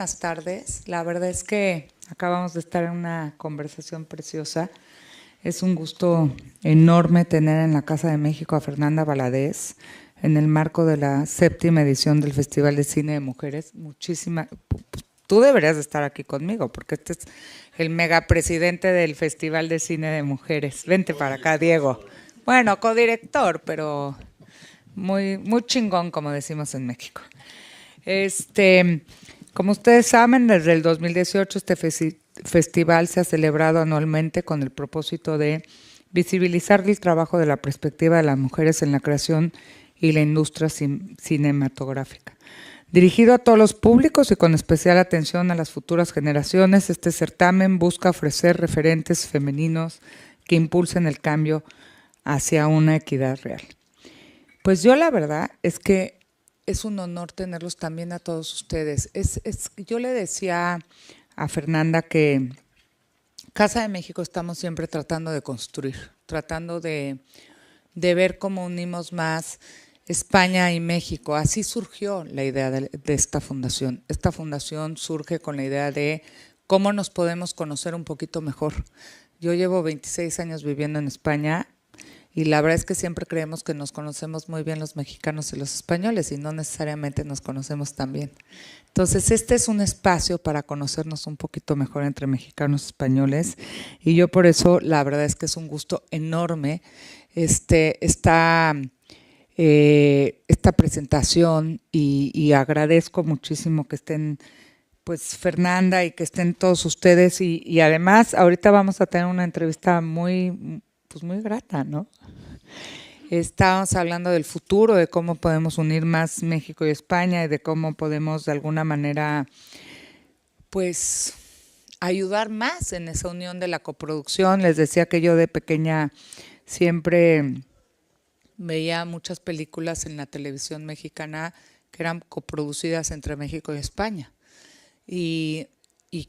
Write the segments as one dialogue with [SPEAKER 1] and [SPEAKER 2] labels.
[SPEAKER 1] Buenas tardes. La verdad es que acabamos de estar en una conversación preciosa. Es un gusto enorme tener en la Casa de México a Fernanda Valadez en el marco de la 7ª edición del Festival de Cine de Mujeres. Tú deberías de estar aquí conmigo porque este es el megapresidente del Festival de Cine de Mujeres. Vente para acá, Diego. Bueno, codirector, pero muy chingón, como decimos en México. Como ustedes saben, desde el 2018 este festival se ha celebrado anualmente con el propósito de visibilizar el trabajo de la perspectiva de las mujeres en la creación y la industria cinematográfica. Dirigido a todos los públicos y con especial atención a las futuras generaciones, este certamen busca ofrecer referentes femeninos que impulsen el cambio hacia una equidad real. Pues yo la verdad es que es un honor tenerlos también a todos ustedes. Yo le decía a Fernanda que Casa de México estamos siempre tratando de construir, tratando de ver cómo unimos más España y México. Así surgió la idea de esta fundación. Esta fundación surge con la idea de cómo nos podemos conocer un poquito mejor. Yo llevo 26 años viviendo en España y la verdad es que siempre creemos que nos conocemos muy bien los mexicanos y los españoles y no necesariamente nos conocemos tan bien. Entonces, este es un espacio para conocernos un poquito mejor entre mexicanos y españoles y yo por eso la verdad es que es un gusto enorme esta presentación y agradezco muchísimo que estén pues Fernanda y que estén todos ustedes y además ahorita vamos a tener una entrevista muy grata, ¿no? Estábamos hablando del futuro, de cómo podemos unir más México y España y de cómo podemos de alguna manera pues ayudar más en esa unión de la coproducción. Les decía que yo de pequeña siempre veía muchas películas en la televisión mexicana que eran coproducidas entre México y España y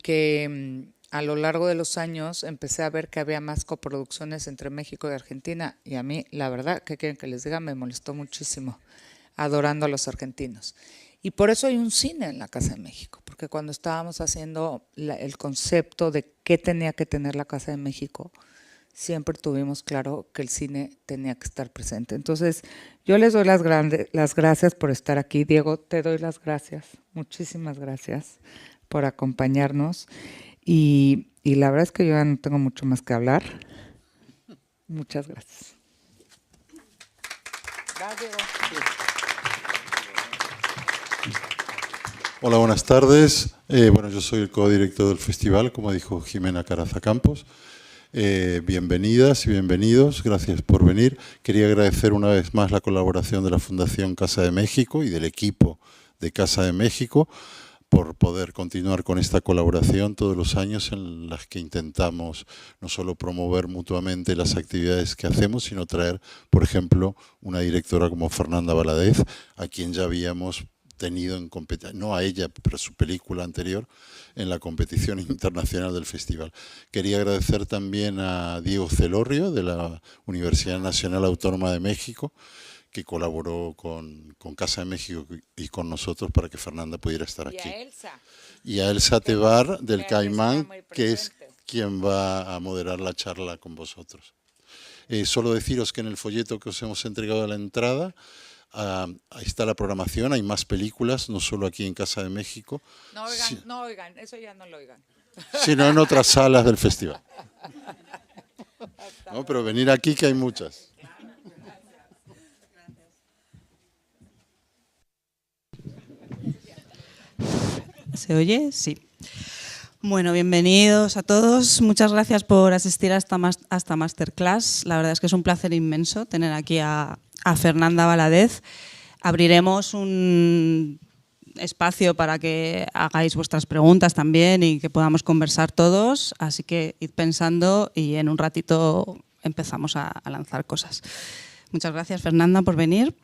[SPEAKER 1] que a lo largo de los años empecé a ver que había más coproducciones entre México y Argentina y a mí, la verdad, ¿qué quieren que les diga? Me molestó muchísimo, adorando a los argentinos. Y por eso hay un cine en la Casa de México, porque cuando estábamos haciendo el concepto de qué tenía que tener la Casa de México, siempre tuvimos claro que el cine tenía que estar presente. Entonces, yo les doy las gracias por estar aquí. Diego, te doy las gracias, muchísimas gracias por acompañarnos. Y la verdad es que yo ya no tengo mucho más que hablar. Muchas gracias.
[SPEAKER 2] Hola, buenas tardes. Yo soy el codirector del festival, como dijo Jimena Caraza Campos. Bienvenidas y bienvenidos, gracias por venir. Quería agradecer una vez más la colaboración de la Fundación Casa de México y del equipo de Casa de México por poder continuar con esta colaboración todos los años en las que intentamos no solo promover mutuamente las actividades que hacemos, sino traer, por ejemplo, una directora como Fernanda Valadez, a quien ya habíamos tenido en competencia, no a ella, pero a su película anterior, en la competición internacional del festival. Quería agradecer también a Diego Celorrio, de la Universidad Nacional Autónoma de México, que colaboró con Casa de México y con nosotros para que Fernanda pudiera estar aquí. Y a Elsa Tebar, del Caimán, que es quien va a moderar la charla con vosotros. Solo deciros que en el folleto que os hemos entregado a la entrada, ahí está la programación, hay más películas, no solo aquí en Casa de México.
[SPEAKER 1] No oigan, eso ya no lo oigan.
[SPEAKER 2] Sino en otras salas del festival. No, pero venir aquí que hay muchas.
[SPEAKER 3] ¿Se oye? Sí. Bueno, bienvenidos a todos. Muchas gracias por asistir a esta masterclass. La verdad es que es un placer inmenso tener aquí a Fernanda Valadez. Abriremos un espacio para que hagáis vuestras preguntas también y que podamos conversar todos. Así que id pensando y en un ratito empezamos a lanzar cosas. Muchas gracias, Fernanda, por venir.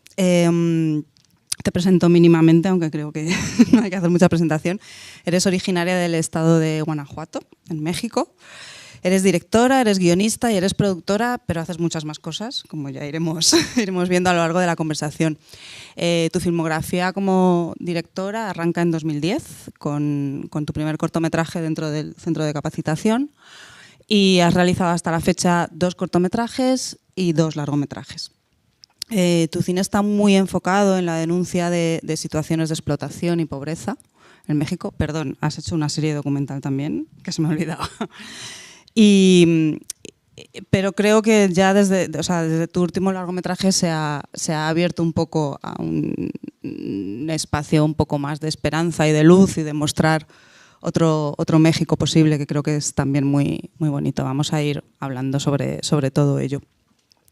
[SPEAKER 3] Te presento mínimamente, aunque creo que no hay que hacer mucha presentación. Eres originaria del estado de Guanajuato, en México. Eres directora, eres guionista y eres productora, pero haces muchas más cosas, como ya iremos viendo a lo largo de la conversación. Tu filmografía como directora arranca en 2010 con tu primer cortometraje dentro del centro de capacitación y has realizado hasta la fecha 2 cortometrajes y 2 largometrajes. Tu cine está muy enfocado en la denuncia de situaciones de explotación y pobreza en México. Perdón, has hecho una serie documental también, que se me olvidaba. Pero creo que ya desde tu último largometraje se ha abierto un poco a un espacio un poco más de esperanza y de luz y de mostrar otro México posible, que creo que es también muy, muy bonito. Vamos a ir hablando sobre todo ello.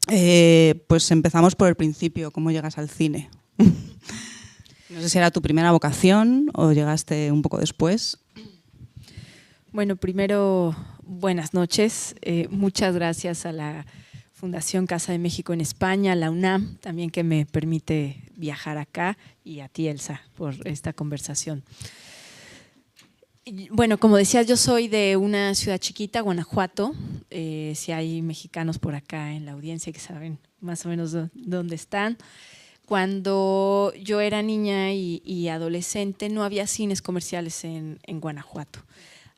[SPEAKER 3] Pues empezamos por el principio, ¿cómo llegas al cine? No sé si era tu primera vocación o llegaste un poco después.
[SPEAKER 4] Bueno, primero, buenas noches. Muchas gracias a la Fundación Casa de México en España, a la UNAM, también que me permite viajar acá, y a ti, Elsa, por esta conversación. Bueno, como decías, yo soy de una ciudad chiquita, Guanajuato. Si hay mexicanos por acá en la audiencia que saben más o menos dónde están. Cuando yo era niña y adolescente no había cines comerciales en Guanajuato.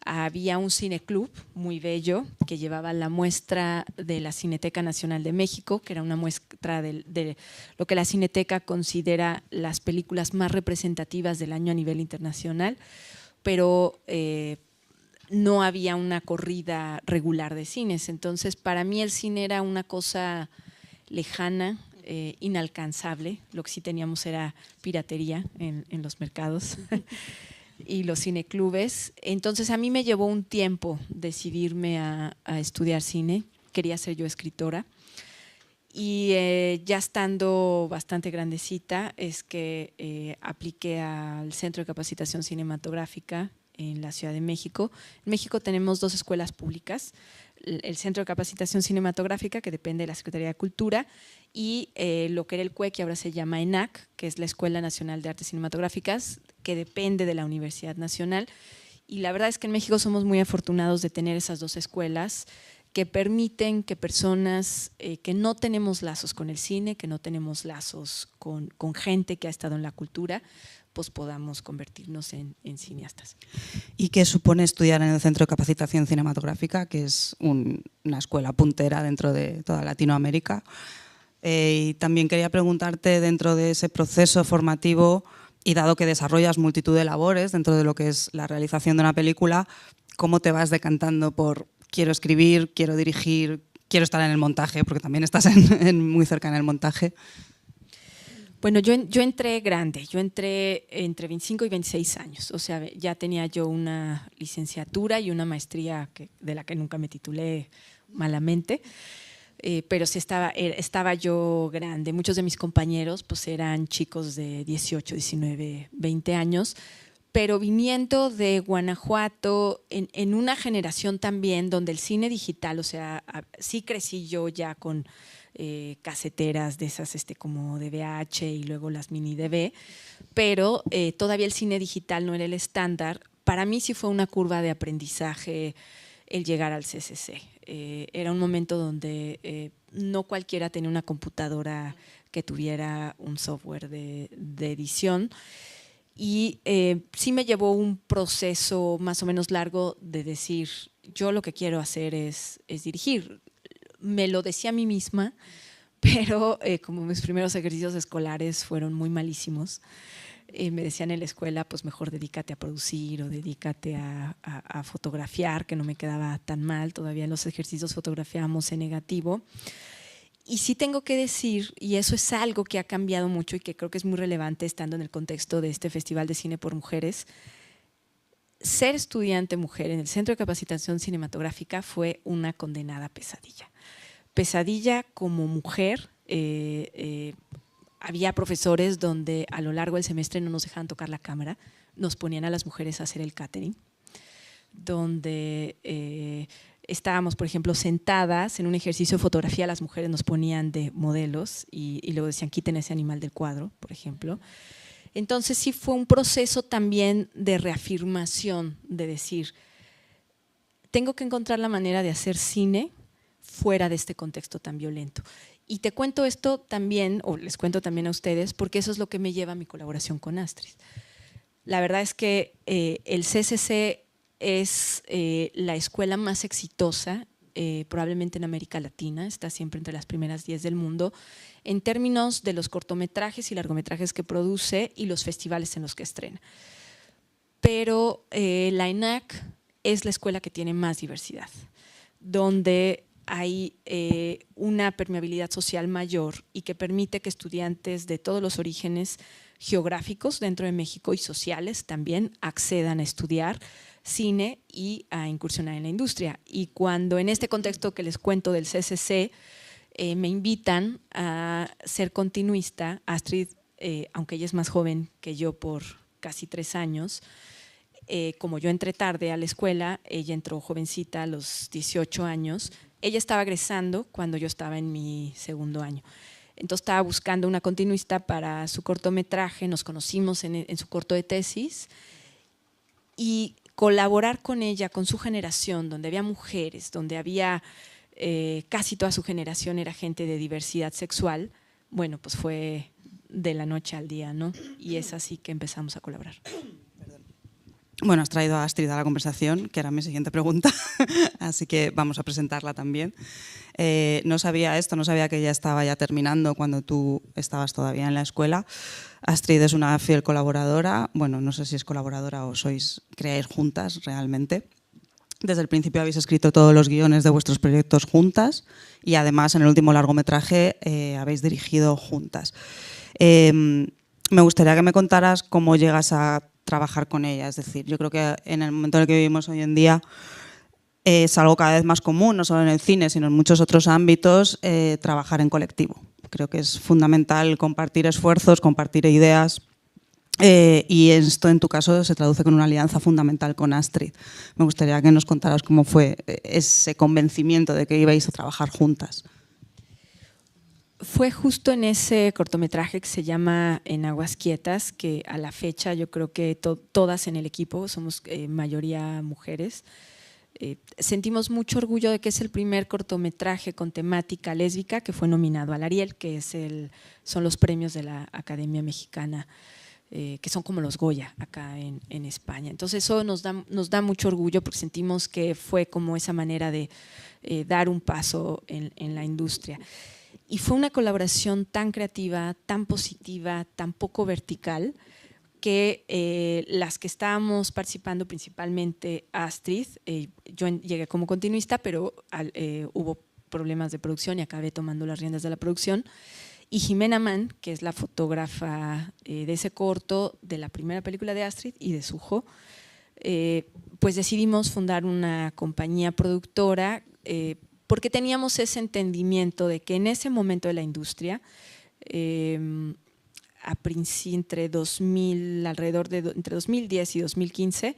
[SPEAKER 4] Había un cineclub muy bello que llevaba la muestra de la Cineteca Nacional de México, que era una muestra de lo que la Cineteca considera las películas más representativas del año a nivel internacional, pero no había una corrida regular de cines. Entonces, para mí el cine era una cosa lejana, inalcanzable. Lo que sí teníamos era piratería en los mercados y los cineclubes. Entonces, a mí me llevó un tiempo decidirme a estudiar cine. Quería ser yo escritora. Y ya estando bastante grandecita es que apliqué al Centro de Capacitación Cinematográfica en la Ciudad de México. En México tenemos 2 escuelas públicas, el Centro de Capacitación Cinematográfica, que depende de la Secretaría de Cultura, y lo que era el CUE, que ahora se llama ENAC, que es la Escuela Nacional de Artes Cinematográficas, que depende de la Universidad Nacional. Y la verdad es que en México somos muy afortunados de tener esas 2 escuelas que permiten que personas que no tenemos lazos con el cine, que no tenemos lazos con gente que ha estado en la cultura, pues podamos convertirnos en cineastas.
[SPEAKER 3] ¿Y qué supone estudiar en el Centro de Capacitación Cinematográfica, que es una escuela puntera dentro de toda Latinoamérica? Y también quería preguntarte, dentro de ese proceso formativo, y dado que desarrollas multitud de labores dentro de lo que es la realización de una película, ¿cómo te vas decantando por quiero escribir, quiero dirigir, quiero estar en el montaje, porque también estás muy cerca en el montaje?
[SPEAKER 4] Bueno, yo entré grande, yo entré entre 25 y 26 años, o sea, ya tenía yo una licenciatura y una maestría de la que nunca me titulé malamente, pero sí estaba yo grande. Muchos de mis compañeros pues eran chicos de 18, 19, 20 años, pero viniendo de Guanajuato, en una generación también donde el cine digital, o sea, sí crecí yo ya con caseteras de esas como de VH y luego las mini DV, pero todavía el cine digital no era el estándar. Para mí sí fue una curva de aprendizaje el llegar al CCC. Era un momento donde no cualquiera tenía una computadora que tuviera un software de edición. Y sí me llevó un proceso más o menos largo de decir, yo lo que quiero hacer es dirigir. Me lo decía a mí misma, pero como mis primeros ejercicios escolares fueron muy malísimos, me decían en la escuela, pues mejor dedícate a producir o dedícate a fotografiar, que no me quedaba tan mal. Todavía en los ejercicios fotografiábamos en negativo. Y sí tengo que decir, y eso es algo que ha cambiado mucho y que creo que es muy relevante estando en el contexto de este Festival de Cine por Mujeres, ser estudiante mujer en el Centro de Capacitación Cinematográfica fue una condenada pesadilla. Pesadilla como mujer. Había profesores donde a lo largo del semestre no nos dejaban tocar la cámara, nos ponían a las mujeres a hacer el catering, donde estábamos, por ejemplo, sentadas en un ejercicio de fotografía, las mujeres nos ponían de modelos y luego decían quiten ese animal del cuadro, por ejemplo. Entonces sí fue un proceso también de reafirmación, de decir, tengo que encontrar la manera de hacer cine fuera de este contexto tan violento. Y te cuento esto también, o les cuento también a ustedes, porque eso es lo que me lleva a mi colaboración con Astrid. La verdad es que el CCC es la escuela más exitosa probablemente en América Latina, está siempre entre las primeras 10 del mundo, en términos de los cortometrajes y largometrajes que produce y los festivales en los que estrena. Pero la ENAC es la escuela que tiene más diversidad, donde hay una permeabilidad social mayor y que permite que estudiantes de todos los orígenes geográficos dentro de México y sociales también accedan a estudiar cine y a incursionar en la industria. Y cuando en este contexto que les cuento del CCC me invitan a ser continuista, Astrid, aunque ella es más joven que yo por casi 3 años, como yo entré tarde a la escuela, ella entró jovencita a los 18 años, ella estaba egresando cuando yo estaba en mi 2º año. Entonces estaba buscando una continuista para su cortometraje, nos conocimos en su corto de tesis y colaborar con ella, con su generación, donde había mujeres, donde había casi toda su generación era gente de diversidad sexual, bueno, pues fue de la noche al día, ¿no? Y es así que empezamos a colaborar.
[SPEAKER 3] Bueno, has traído a Astrid a la conversación, que era mi siguiente pregunta, así que vamos a presentarla también. No sabía esto, no sabía que ella estaba ya terminando cuando tú estabas todavía en la escuela. Astrid es una fiel colaboradora, bueno, no sé si es colaboradora o creáis juntas realmente. Desde el principio habéis escrito todos los guiones de vuestros proyectos juntas y además en el último largometraje habéis dirigido juntas. Me gustaría que me contaras cómo llegas a trabajar con ella, es decir, yo creo que en el momento en el que vivimos hoy en día es algo cada vez más común, no solo en el cine, sino en muchos otros ámbitos, trabajar en colectivo. Creo que es fundamental compartir esfuerzos, compartir ideas y esto en tu caso se traduce con una alianza fundamental con Astrid. Me gustaría que nos contaras cómo fue ese convencimiento de que ibais a trabajar juntas.
[SPEAKER 4] Fue justo en ese cortometraje que se llama En Aguas Quietas, que a la fecha yo creo que todas en el equipo, somos mayoría mujeres, sentimos mucho orgullo de que es el primer cortometraje con temática lésbica que fue nominado al Ariel, que son los premios de la Academia Mexicana, que son como los Goya acá en España. Entonces eso nos da mucho orgullo porque sentimos que fue como esa manera de dar un paso en la industria. Y fue una colaboración tan creativa, tan positiva, tan poco vertical, que las que estábamos participando, principalmente Astrid, yo llegué como continuista, pero hubo problemas de producción y acabé tomando las riendas de la producción. Y Jimena Mann, que es la fotógrafa de ese corto, de la primera película de Astrid y de Sujo, pues decidimos fundar una compañía productora porque teníamos ese entendimiento de que en ese momento de la industria, entre 2010 y 2015,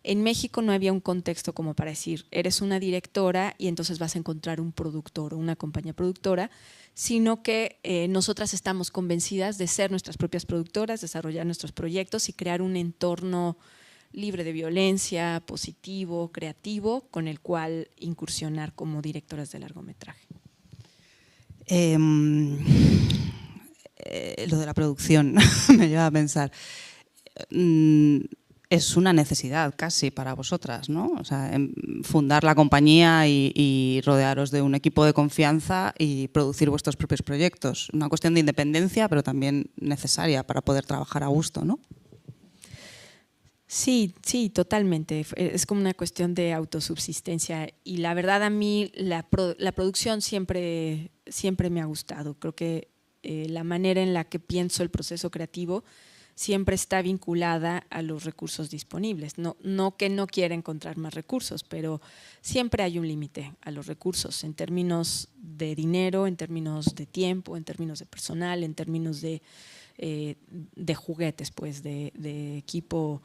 [SPEAKER 4] en México no había un contexto como para decir, eres una directora y entonces vas a encontrar un productor o una compañía productora, sino que nosotras estamos convencidas de ser nuestras propias productoras, desarrollar nuestros proyectos y crear un entorno libre de violencia, positivo, creativo, con el cual incursionar como directoras de largometraje.
[SPEAKER 3] Lo de la producción me lleva a pensar, es una necesidad casi para vosotras, ¿no? O sea, fundar la compañía y rodearos de un equipo de confianza y producir vuestros propios proyectos. Una cuestión de independencia, pero también necesaria para poder trabajar a gusto, ¿no?
[SPEAKER 4] Sí, totalmente. Es como una cuestión de autosubsistencia y la verdad a mí la producción siempre me ha gustado. Creo que la manera en la que pienso el proceso creativo siempre está vinculada a los recursos disponibles. No que no quiera encontrar más recursos, pero siempre hay un límite a los recursos en términos de dinero, en términos de tiempo, en términos de personal, en términos de juguetes, pues, de equipo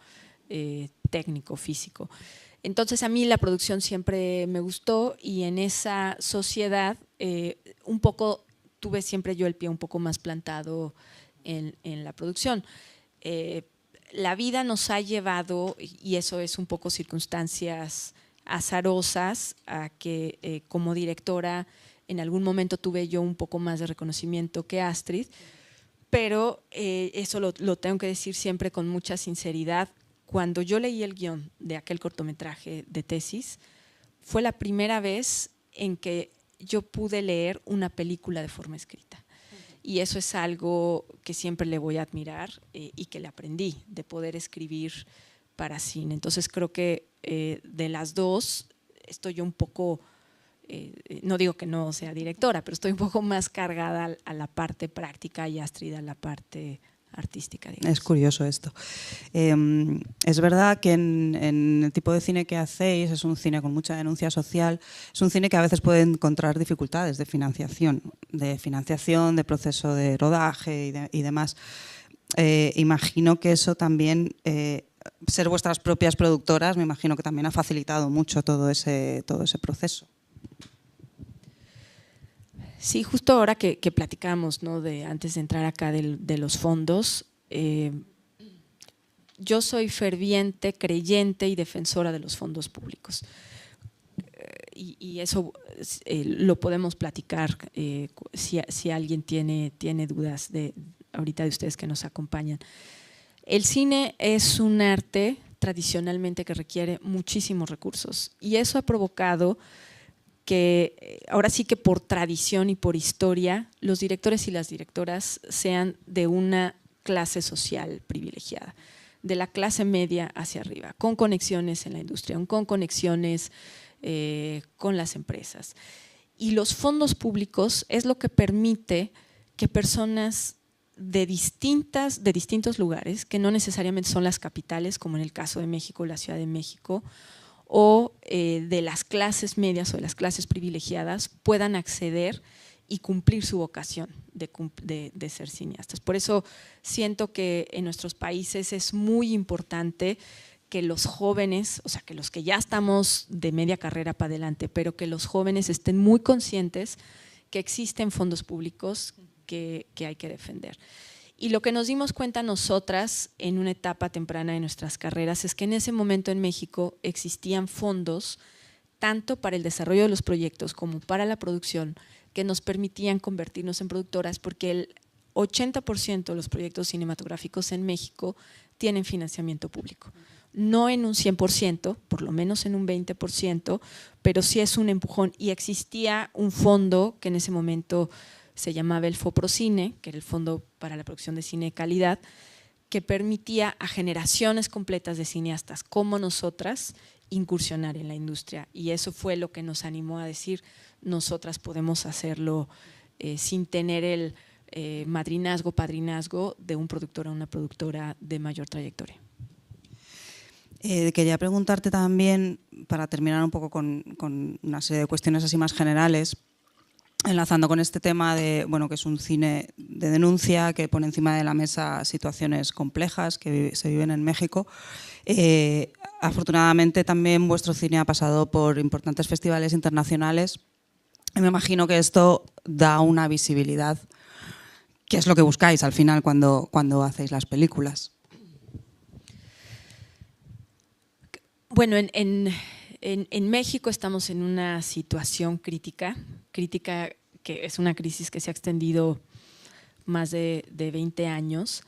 [SPEAKER 4] técnico, físico. Entonces a mí la producción siempre me gustó y en esa sociedad un poco tuve siempre yo el pie un poco más plantado en la producción. La vida nos ha llevado, y eso es un poco circunstancias azarosas a que como directora en algún momento tuve yo un poco más de reconocimiento que Astrid, pero eso lo tengo que decir siempre con mucha sinceridad. Cuando yo leí el guión de aquel cortometraje de tesis, fue la primera vez en que yo pude leer una película de forma escrita. Y eso es algo que siempre le voy a admirar y que le aprendí, de poder escribir para cine. Entonces creo que de las dos estoy yo un poco, no digo que no sea directora, pero estoy un poco más cargada a la parte práctica y Astrid a la parte artística, digamos.
[SPEAKER 3] Es curioso esto. Es verdad que en el tipo de cine que hacéis es un cine con mucha denuncia social, es un cine que a veces puede encontrar dificultades de financiación, de proceso de rodaje y demás. Imagino que eso también, ser vuestras propias productoras, me imagino que también ha facilitado mucho todo ese proceso.
[SPEAKER 4] Sí, justo ahora que platicamos, ¿no? Antes de entrar acá de los fondos, yo soy ferviente, creyente y defensora de los fondos públicos. Y eso lo podemos platicar si alguien tiene dudas ahorita de ustedes que nos acompañan. El cine es un arte tradicionalmente que requiere muchísimos recursos y eso ha provocado que ahora sí que por tradición y por historia los directores y las directoras sean de una clase social privilegiada, de la clase media hacia arriba, con conexiones en la industria, con conexiones con las empresas. Y los fondos públicos es lo que permite que personas de distintos lugares, que no necesariamente son las capitales, como en el caso de México, la Ciudad de México, o de las clases medias o de las clases privilegiadas puedan acceder y cumplir su vocación de ser cineastas. Por eso siento que en nuestros países es muy importante que los jóvenes, o sea, que los que ya estamos de media carrera para adelante, pero que los jóvenes estén muy conscientes que existen fondos públicos que hay que defender. Y lo que nos dimos cuenta nosotras en una etapa temprana de nuestras carreras es que en ese momento en México existían fondos tanto para el desarrollo de los proyectos como para la producción que nos permitían convertirnos en productoras, porque el 80% de los proyectos cinematográficos en México tienen financiamiento público. No en un 100%, por lo menos en un 20%, pero sí es un empujón. Y existía un fondo que en ese momento se llamaba el FOPROCINE, que era el Fondo para la Producción de Cine de Calidad, que permitía a generaciones completas de cineastas como nosotras incursionar en la industria. Y eso fue lo que nos animó a decir, nosotras podemos hacerlo sin tener el madrinazgo, padrinazgo de un productor a una productora de mayor trayectoria.
[SPEAKER 3] Quería preguntarte también, para terminar un poco con una serie de cuestiones así más generales, enlazando con este tema de, bueno, que es un cine de denuncia que pone encima de la mesa situaciones complejas que se viven en México. Afortunadamente también vuestro cine ha pasado por importantes festivales internacionales y me imagino que esto da una visibilidad, que es lo que buscáis al final cuando hacéis las películas.
[SPEAKER 4] Bueno, en México estamos en una situación crítica que es una crisis que se ha extendido más de 20 años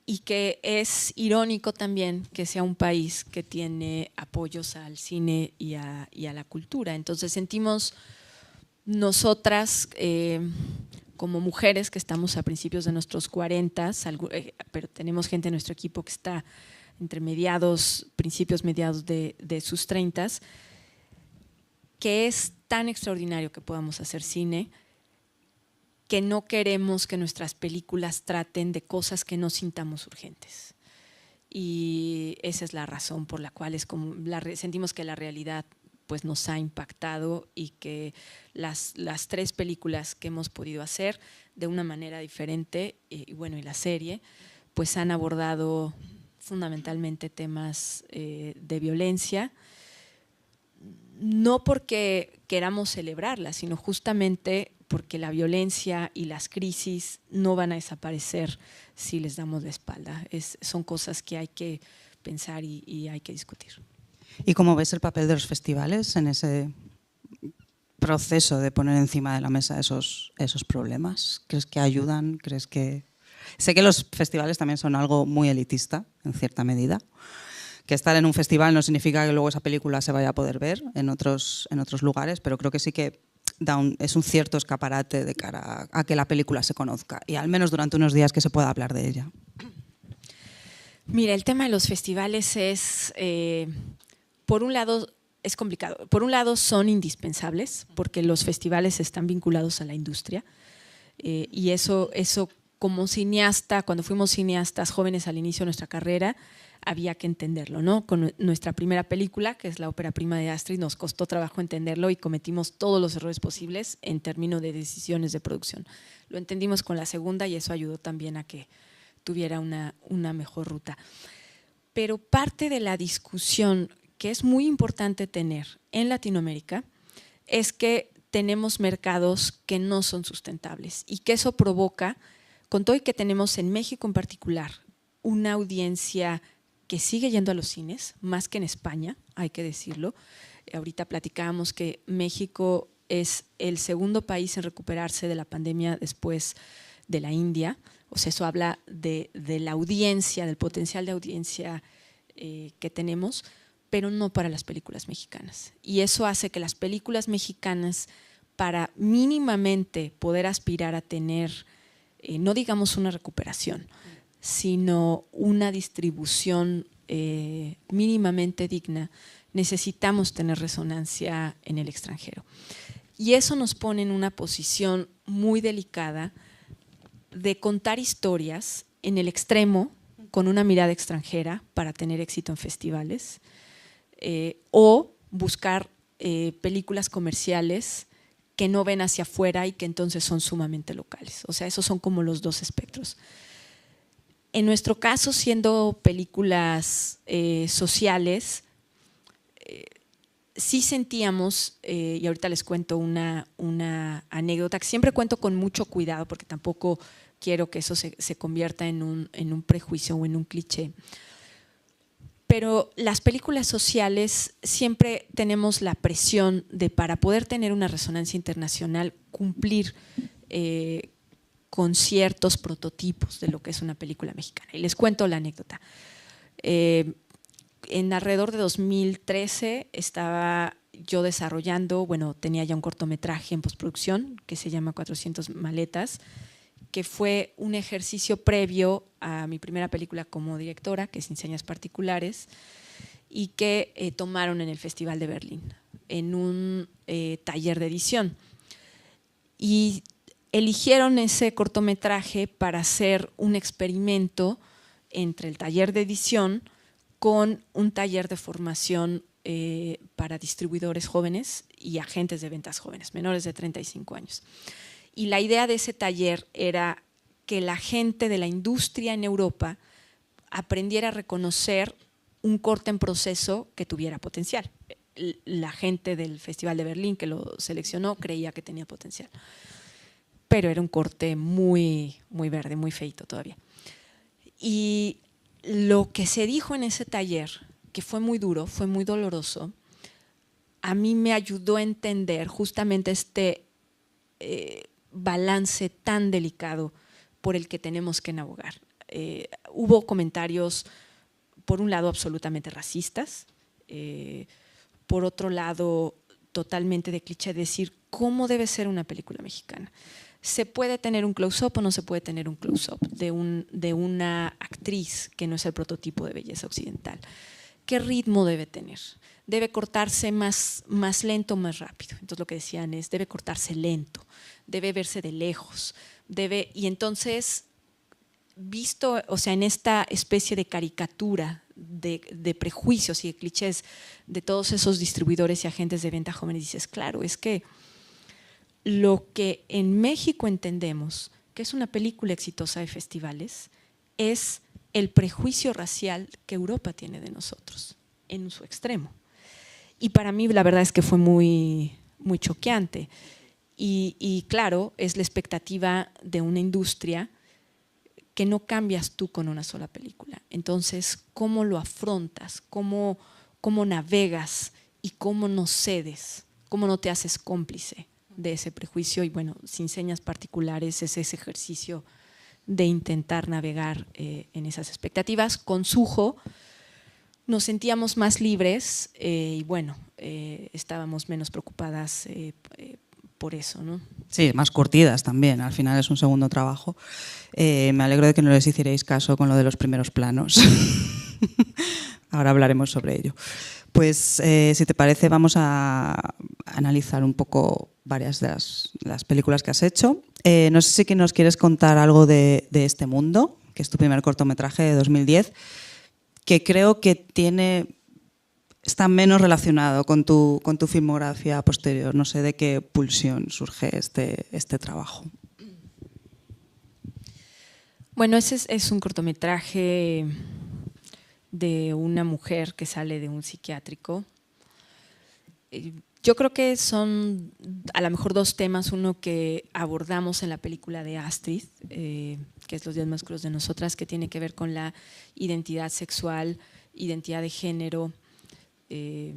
[SPEAKER 4] y que es irónico también que sea un país que tiene apoyos al cine y a la cultura. Entonces sentimos nosotras como mujeres que estamos a principios de nuestros 40, pero tenemos gente en nuestro equipo que está entre principios mediados de sus 30, que es tan extraordinario que podamos hacer cine, que no queremos que nuestras películas traten de cosas que no sintamos urgentes. Y esa es la razón por la cual sentimos que la realidad pues, nos ha impactado y que las 3 películas que hemos podido hacer de una manera diferente, y la serie, pues han abordado fundamentalmente temas de violencia, no porque queramos celebrarla, sino justamente porque la violencia y las crisis no van a desaparecer si les damos la espalda. Son cosas que hay que pensar y hay que discutir.
[SPEAKER 3] ¿Y cómo ves el papel de los festivales en ese proceso de poner encima de la mesa esos problemas? ¿Crees que ayudan? ¿Crees que...? Sé que los festivales también son algo muy elitista, en cierta medida, que estar en un festival no significa que luego esa película se vaya a poder ver en otros lugares, pero creo que sí que es un cierto escaparate de cara a que la película se conozca y al menos durante unos días que se pueda hablar de ella.
[SPEAKER 4] Mira, el tema de los festivales es, por un lado, es complicado. Por un lado, son indispensables porque los festivales están vinculados a la industria y eso como cineasta, cuando fuimos cineastas jóvenes al inicio de nuestra carrera, había que entenderlo, ¿no? Con nuestra primera película, que es la ópera prima de Astrid, nos costó trabajo entenderlo y cometimos todos los errores posibles en términos de decisiones de producción. Lo entendimos con la segunda y eso ayudó también a que tuviera una mejor ruta. Pero parte de la discusión que es muy importante tener en Latinoamérica es que tenemos mercados que no son sustentables y que eso provoca, con todo y que tenemos en México en particular una audiencia que sigue yendo a los cines, más que en España, hay que decirlo. Ahorita platicábamos que México es el segundo país en recuperarse de la pandemia después de la India. O sea, eso habla de la audiencia, del potencial de audiencia que tenemos, pero no para las películas mexicanas. Y eso hace que las películas mexicanas, para mínimamente poder aspirar a tener, no digamos una recuperación, sino una distribución mínimamente digna, necesitamos tener resonancia en el extranjero. Y eso nos pone en una posición muy delicada de contar historias en el extremo con una mirada extranjera para tener éxito en festivales o buscar películas comerciales que no ven hacia afuera y que entonces son sumamente locales. O sea, esos son como los dos espectros. En nuestro caso, siendo películas sociales, sí sentíamos, y ahorita les cuento una anécdota que siempre cuento con mucho cuidado porque tampoco quiero que eso se convierta en un prejuicio o en un cliché. Pero las películas sociales siempre tenemos la presión de, para poder tener una resonancia internacional, cumplir con ciertos prototipos de lo que es una película mexicana. Y les cuento la anécdota. En alrededor de 2013 estaba yo desarrollando, tenía ya un cortometraje en postproducción que se llama 400 maletas, que fue un ejercicio previo a mi primera película como directora, que es Sin Señas Particulares, y que tomaron en el Festival de Berlín, en un taller de edición. Y eligieron ese cortometraje para hacer un experimento entre el taller de edición con un taller de formación para distribuidores jóvenes y agentes de ventas jóvenes, menores de 35 años. Y la idea de ese taller era que la gente de la industria en Europa aprendiera a reconocer un corte en proceso que tuviera potencial. La gente del Festival de Berlín que lo seleccionó creía que tenía potencial, pero era un corte muy, muy verde, muy feito todavía. Y lo que se dijo en ese taller, que fue muy duro, fue muy doloroso, a mí me ayudó a entender justamente este balance tan delicado por el que tenemos que navegar. Hubo comentarios, por un lado, absolutamente racistas, por otro lado, totalmente de cliché, decir cómo debe ser una película mexicana. ¿Se puede tener un close-up o no se puede tener un close-up de una actriz que no es el prototipo de belleza occidental? ¿Qué ritmo debe tener? ¿Debe cortarse más lento o más rápido? Entonces lo que decían es, debe cortarse lento, debe verse de lejos, y entonces, visto, o sea, en esta especie de caricatura de prejuicios y de clichés de todos esos distribuidores y agentes de venta jóvenes, dices, claro, es que lo que en México entendemos que es una película exitosa de festivales es el prejuicio racial que Europa tiene de nosotros, en su extremo. Y para mí la verdad es que fue muy, muy choqueante. Y claro, es la expectativa de una industria que no cambias tú con una sola película. Entonces, ¿cómo lo afrontas? ¿Cómo cómo navegas y cómo no cedes, cómo no te haces cómplice de ese prejuicio. Y bueno, Sin Señas Particulares es ese ejercicio de intentar navegar en esas expectativas. Con Sujo nos sentíamos más libres y bueno, estábamos menos preocupadas por eso, ¿no?
[SPEAKER 3] Sí, más curtidas también, al final es un segundo trabajo. Me alegro de que no les hicierais caso con lo de los primeros planos. Ahora hablaremos sobre ello. Pues si te parece vamos a analizar un poco varias de las películas que has hecho. No sé si nos quieres contar algo de Este Mundo, que es tu primer cortometraje de 2010, que creo que está menos relacionado con tu filmografía posterior. No sé de qué pulsión surge este trabajo.
[SPEAKER 4] Bueno, ese es un cortometraje de una mujer que sale de un psiquiátrico. Yo creo que son a lo mejor dos temas, uno que abordamos en la película de Astrid, que es Los días más crudos de nosotras, que tiene que ver con la identidad sexual, identidad de género, y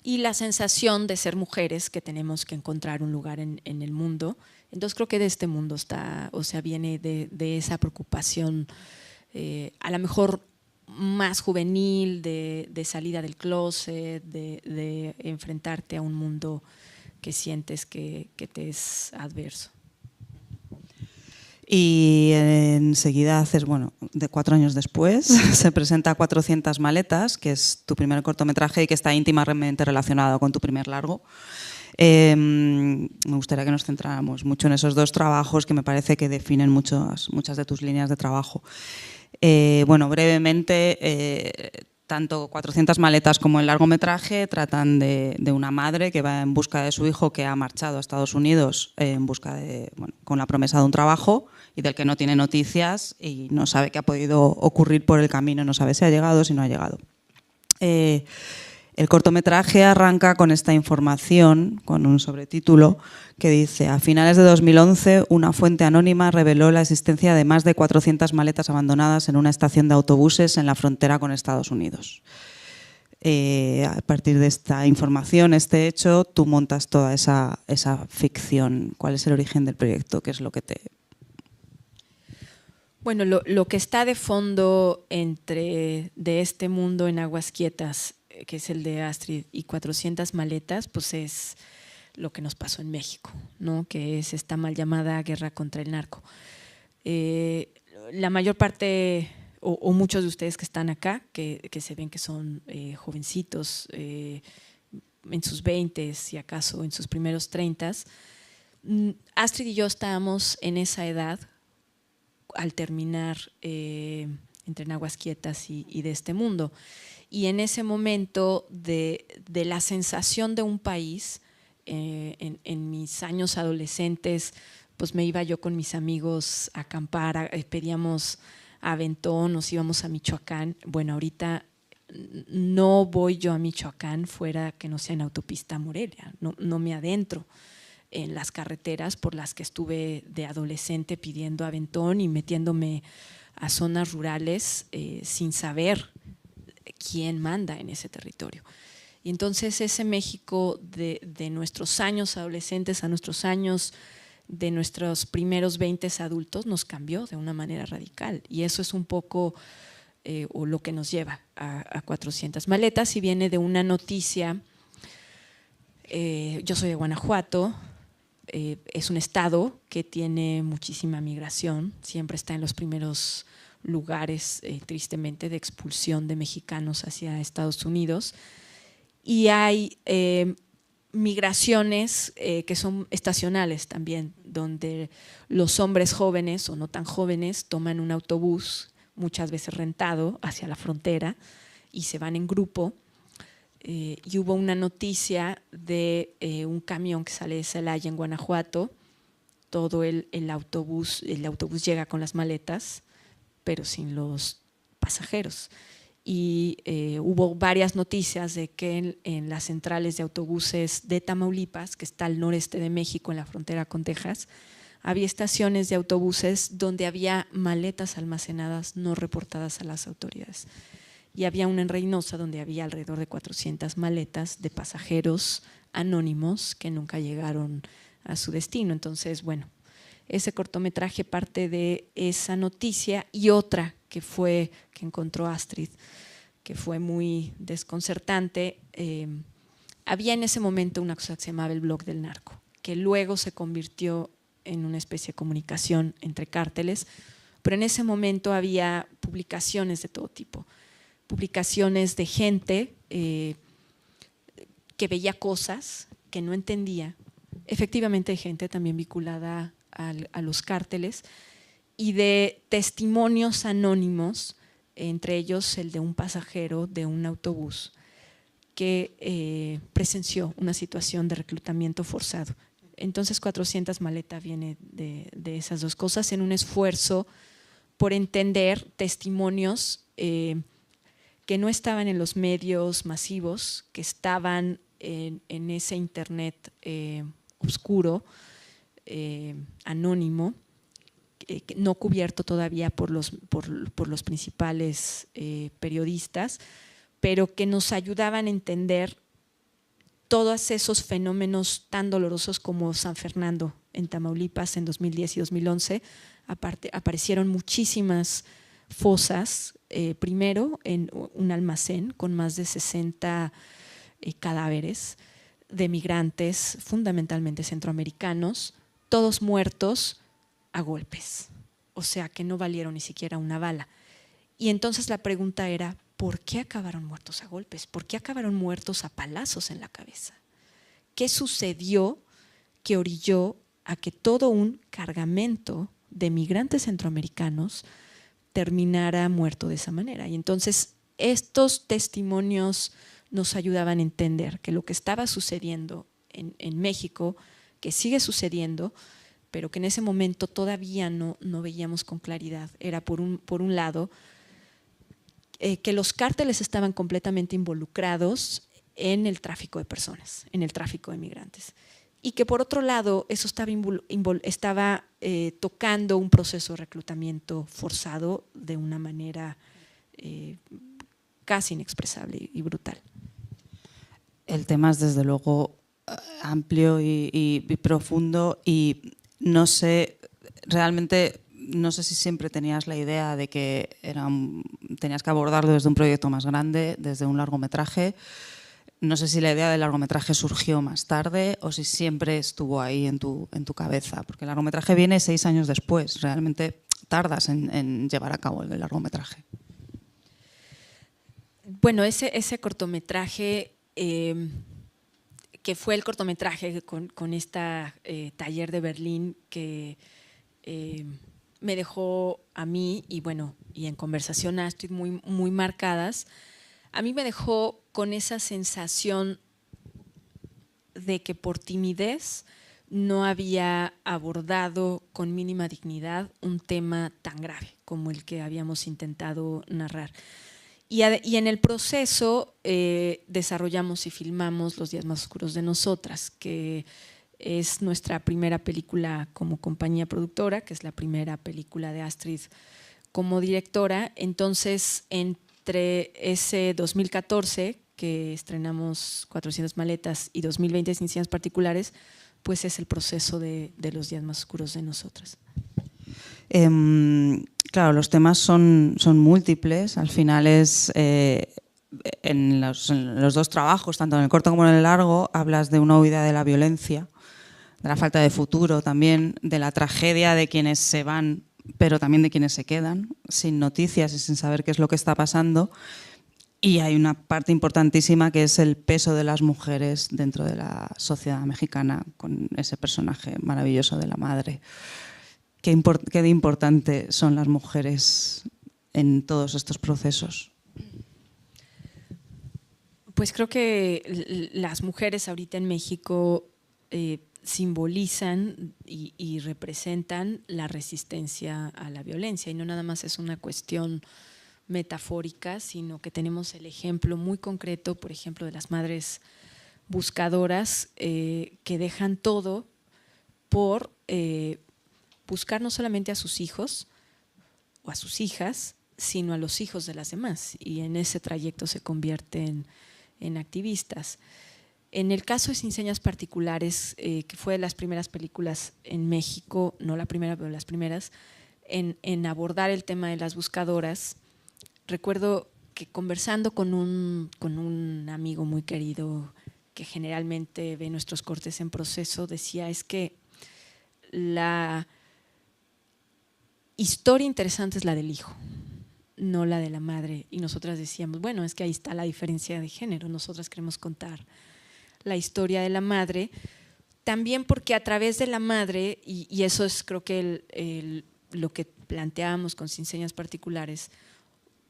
[SPEAKER 4] la sensación de ser mujeres que tenemos que encontrar un lugar en el mundo. Entonces creo que de Este Mundo viene de esa preocupación, a lo mejor más juvenil, de salida del closet, de enfrentarte a un mundo que sientes que te es adverso.
[SPEAKER 3] Y enseguida de 4 años después, se presenta 400 maletas, que es tu primer cortometraje y que está íntimamente relacionado con tu primer largo. Me gustaría que nos centráramos mucho en esos dos trabajos que me parece que definen muchas de tus líneas de trabajo. Brevemente, tanto 400 maletas como el largometraje tratan de una madre que va en busca de su hijo, que ha marchado a Estados Unidos con la promesa de un trabajo y del que no tiene noticias y no sabe qué ha podido ocurrir por el camino, no sabe si ha llegado o si no ha llegado. El cortometraje arranca con esta información, con un sobretítulo que dice: a finales de 2011, una fuente anónima reveló la existencia de más de 400 maletas abandonadas en una estación de autobuses en la frontera con Estados Unidos. A partir de esta información, este hecho, tú montas toda esa ficción. ¿Cuál es el origen del proyecto? ¿Qué es lo que te...?
[SPEAKER 4] Bueno, lo que está de fondo entre De Este Mundo en Aguas Quietas, que es el de Astrid, y 400 maletas, pues es lo que nos pasó en México, ¿no? Que es esta mal llamada guerra contra el narco. La mayor parte, o muchos de ustedes que están acá, que se ven que son jovencitos, en sus 20s, si acaso en sus primeros 30s, Astrid y yo estábamos en esa edad al terminar entre En Aguas Quietas y De Este Mundo. Y en ese momento de la sensación de un país, en mis años adolescentes, pues me iba yo con mis amigos a acampar, pedíamos aventón, nos íbamos a Michoacán. Bueno, ahorita no voy yo a Michoacán fuera que no sea en autopista Morelia, no me adentro en las carreteras por las que estuve de adolescente pidiendo aventón y metiéndome a zonas rurales sin saber quién manda en ese territorio. Y entonces ese México de nuestros años adolescentes a nuestros años de nuestros primeros 20 adultos nos cambió de una manera radical, y eso es un poco o lo que nos lleva a 400 maletas, y viene de una noticia. Yo soy de Guanajuato, es un estado que tiene muchísima migración, siempre está en los primeros lugares, tristemente, de expulsión de mexicanos hacia Estados Unidos, y hay migraciones que son estacionales también, donde los hombres jóvenes o no tan jóvenes toman un autobús, muchas veces rentado, hacia la frontera y se van en grupo. Y hubo una noticia de un camión que sale de Celaya, en Guanajuato. Todo el autobús llega con las maletas, pero sin los pasajeros. Y hubo varias noticias de que en las centrales de autobuses de Tamaulipas, que está al noreste de México, en la frontera con Texas, había estaciones de autobuses donde había maletas almacenadas no reportadas a las autoridades. y había una en Reynosa donde había alrededor de 400 maletas de pasajeros anónimos que nunca llegaron a su destino. Entonces, bueno, ese cortometraje parte de esa noticia, y otra que encontró Astrid, que fue muy desconcertante. Había en ese momento una cosa que se llamaba el Blog del Narco, que luego se convirtió en una especie de comunicación entre cárteles, pero en ese momento había publicaciones de todo tipo, publicaciones de gente que veía cosas que no entendía, efectivamente de gente también vinculada a los cárteles, y de testimonios anónimos, entre ellos el de un pasajero de un autobús que presenció una situación de reclutamiento forzado. Entonces 400 maletas viene de esas dos cosas, en un esfuerzo por entender testimonios que no estaban en los medios masivos, que estaban en ese internet oscuro, anónimo, no cubierto todavía por los principales periodistas, pero que nos ayudaban a entender todos esos fenómenos tan dolorosos como San Fernando en Tamaulipas en 2010 y 2011. Aparecieron muchísimas fosas, primero en un almacén con más de 60 cadáveres de migrantes, fundamentalmente centroamericanos, todos muertos a golpes, o sea que no valieron ni siquiera una bala. Y entonces la pregunta era, ¿por qué acabaron muertos a golpes? ¿Por qué acabaron muertos a palazos en la cabeza? ¿Qué sucedió que orilló a que todo un cargamento de migrantes centroamericanos terminara muerto de esa manera? Y entonces estos testimonios nos ayudaban a entender que lo que estaba sucediendo en México, que sigue sucediendo, pero que en ese momento todavía no veíamos con claridad, era por un lado que los cárteles estaban completamente involucrados en el tráfico de personas, en el tráfico de migrantes, y que por otro lado eso estaba tocando un proceso de reclutamiento forzado de una manera casi inexpresable y brutal.
[SPEAKER 3] El tema es desde luego amplio y profundo, y no sé, realmente no sé si siempre tenías la idea de que tenías que abordarlo desde un proyecto más grande, desde un largometraje. No sé si la idea del largometraje surgió más tarde o si siempre estuvo ahí en tu cabeza, porque el largometraje viene 6 años después. Realmente tardas en llevar a cabo el largometraje.
[SPEAKER 4] Bueno, ese cortometraje, que fue el cortometraje con esta taller de Berlín que me dejó a mí y en conversación a Astrid muy marcadas. A mí me dejó con esa sensación de que por timidez no había abordado con mínima dignidad un tema tan grave como el que habíamos intentado narrar. Y en el proceso desarrollamos y filmamos Los días más oscuros de nosotras, que es nuestra primera película como compañía productora, que es la primera película de Astrid como directora. Entonces, entre ese 2014, que estrenamos 400 maletas, y 2020, Sin Ciencias Particulares, pues es el proceso de Los días más oscuros de nosotras.
[SPEAKER 3] Claro, los temas son múltiples. Al final es… en los dos trabajos, tanto en el corto como en el largo, hablas de una huida de la violencia, de la falta de futuro también, de la tragedia de quienes se van, pero también de quienes se quedan, sin noticias y sin saber qué es lo que está pasando. Y hay una parte importantísima que es el peso de las mujeres dentro de la sociedad mexicana, con ese personaje maravilloso de la madre. ¿Qué de importante son las mujeres en todos estos procesos?
[SPEAKER 4] Pues creo que las mujeres ahorita en México simbolizan y representan la resistencia a la violencia, y no nada más es una cuestión metafórica, sino que tenemos el ejemplo muy concreto, por ejemplo, de las madres buscadoras que dejan todo por buscar no solamente a sus hijos o a sus hijas, sino a los hijos de las demás, y en ese trayecto se convierten en activistas. En el caso de Sin Señas Particulares, que fue de las primeras películas en México, no la primera, pero las primeras, en abordar el tema de las buscadoras, recuerdo que conversando con un amigo muy querido que generalmente ve nuestros cortes en proceso, decía, es que la historia interesante es la del hijo, no la de la madre. Y nosotras decíamos, bueno, es que ahí está la diferencia de género, nosotras queremos contar la historia de la madre, también porque a través de la madre, y eso es creo que lo que planteábamos con Sin Señas Particulares,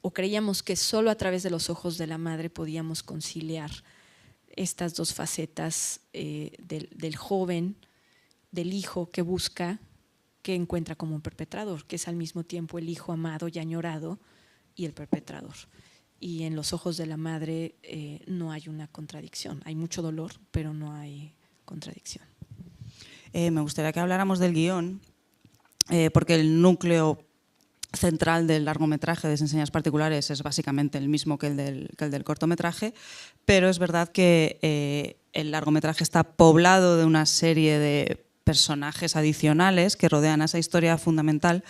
[SPEAKER 4] o creíamos que solo a través de los ojos de la madre podíamos conciliar estas dos facetas del joven, del hijo que busca, que encuentra como un perpetrador, que es al mismo tiempo el hijo amado y añorado y el perpetrador. Y en los ojos de la madre no hay una contradicción, hay mucho dolor, pero no hay contradicción.
[SPEAKER 3] Me gustaría que habláramos del guión, porque el núcleo central del largometraje de Sin Señas Particulares es básicamente el mismo que el del cortometraje, pero es verdad que el largometraje está poblado de una serie de personajes adicionales que rodean a esa historia fundamental,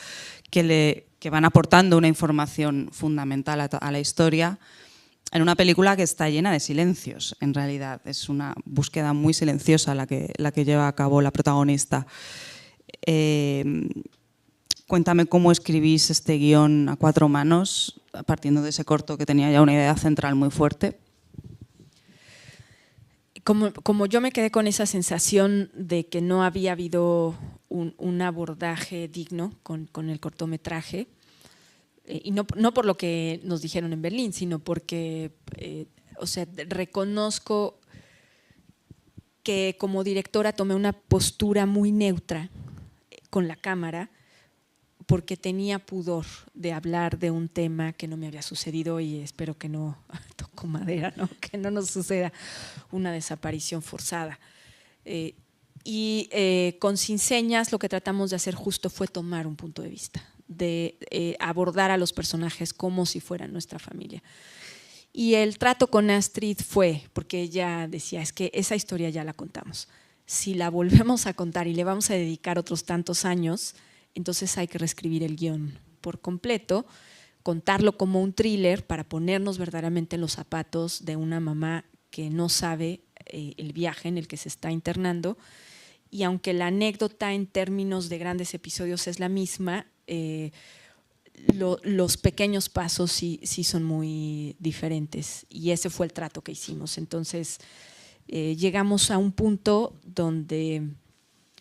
[SPEAKER 3] que van aportando una información fundamental a la historia, en una película que está llena de silencios. En realidad es una búsqueda muy silenciosa la que lleva a cabo la protagonista. Cuéntame cómo escribís este guión a cuatro manos, partiendo de ese corto que tenía ya una idea central muy fuerte.
[SPEAKER 4] Como yo me quedé con esa sensación de que no había habido un abordaje digno con el cortometraje, y no por lo que nos dijeron en Berlín, sino porque reconozco que como directora tomé una postura muy neutra con la cámara, porque tenía pudor de hablar de un tema que no me había sucedido, y espero que no, toco madera, ¿no? Que no nos suceda una desaparición forzada. Con Sin Señas lo que tratamos de hacer justo fue tomar un punto de vista, de abordar a los personajes como si fueran nuestra familia. Y el trato con Astrid fue, porque ella decía, es que esa historia ya la contamos, si la volvemos a contar y le vamos a dedicar otros tantos años, entonces hay que reescribir el guión por completo, contarlo como un thriller para ponernos verdaderamente en los zapatos de una mamá que no sabe el viaje en el que se está internando, y aunque la anécdota en términos de grandes episodios es la misma, los pequeños pasos sí son muy diferentes, y ese fue el trato que hicimos. Entonces llegamos a un punto donde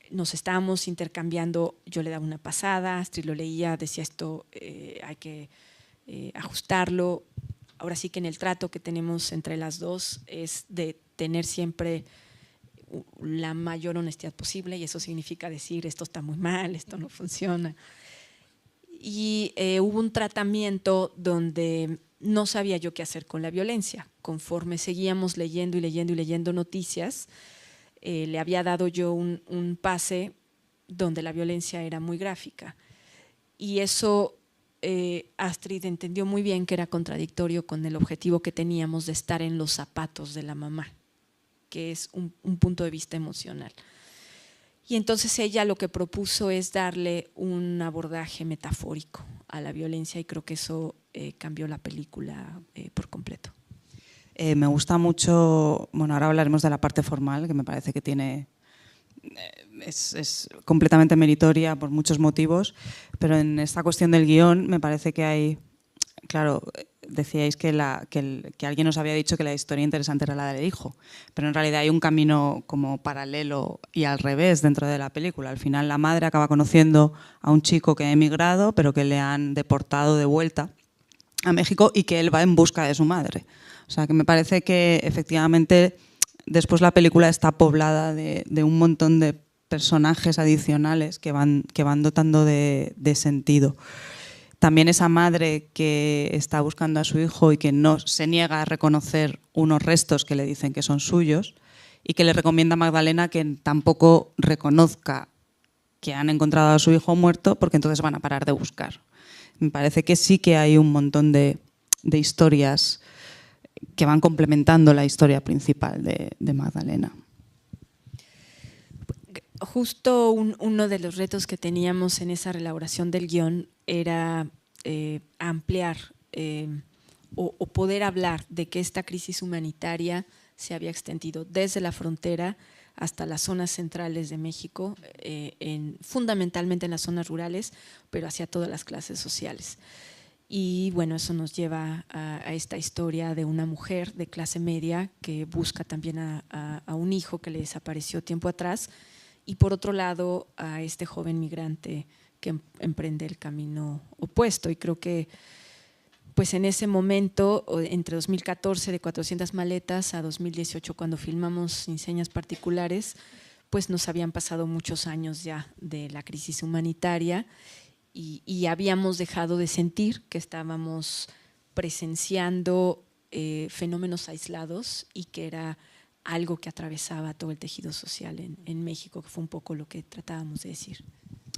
[SPEAKER 4] nos estábamos intercambiando, yo le daba una pasada, Astrid lo leía, decía esto hay que ajustarlo. Ahora sí que en el trato que tenemos entre las dos es de tener siempre la mayor honestidad posible, y eso significa decir esto está muy mal, esto no funciona. Y hubo un tratamiento donde no sabía yo qué hacer con la violencia. Conforme seguíamos leyendo y leyendo y leyendo noticias, le había dado yo un pase donde la violencia era muy gráfica, y eso Astrid entendió muy bien que era contradictorio con el objetivo que teníamos de estar en los zapatos de la mamá, que es un punto de vista emocional. Y entonces ella lo que propuso es darle un abordaje metafórico a la violencia, y creo que eso cambió la película por completo.
[SPEAKER 3] Me gusta mucho, bueno, ahora hablaremos de la parte formal, que me parece que tiene, es completamente meritoria por muchos motivos, pero en esta cuestión del guión me parece que hay, claro, decíais que alguien os había dicho que la historia interesante era la del hijo, pero en realidad hay un camino como paralelo y al revés dentro de la película. Al final la madre acaba conociendo a un chico que ha emigrado, pero que le han deportado de vuelta a México, y que él va en busca de su madre. O sea, que me parece que efectivamente después la película está poblada de un montón de personajes adicionales que van dotando de sentido. También esa madre que está buscando a su hijo y que no se niega a reconocer unos restos que le dicen que son suyos, y que le recomienda a Magdalena que tampoco reconozca que han encontrado a su hijo muerto, porque entonces van a parar de buscar. Me parece que sí que hay un montón de historias que van complementando la historia principal de Magdalena.
[SPEAKER 4] Justo uno de los retos que teníamos en esa elaboración del guión era ampliar o poder hablar de que esta crisis humanitaria se había extendido desde la frontera hasta las zonas centrales de México, fundamentalmente en las zonas rurales, pero hacia todas las clases sociales. Y bueno, eso nos lleva a esta historia de una mujer de clase media que busca también a un hijo que le desapareció tiempo atrás, y por otro lado a este joven migrante que emprende el camino opuesto. Y creo que pues en ese momento, entre 2014 de 400 maletas a 2018 cuando filmamos Sin Señas Particulares, pues nos habían pasado muchos años ya de la crisis humanitaria y habíamos dejado de sentir que estábamos presenciando fenómenos aislados y que era algo que atravesaba todo el tejido social en México, que fue un poco lo que tratábamos de decir.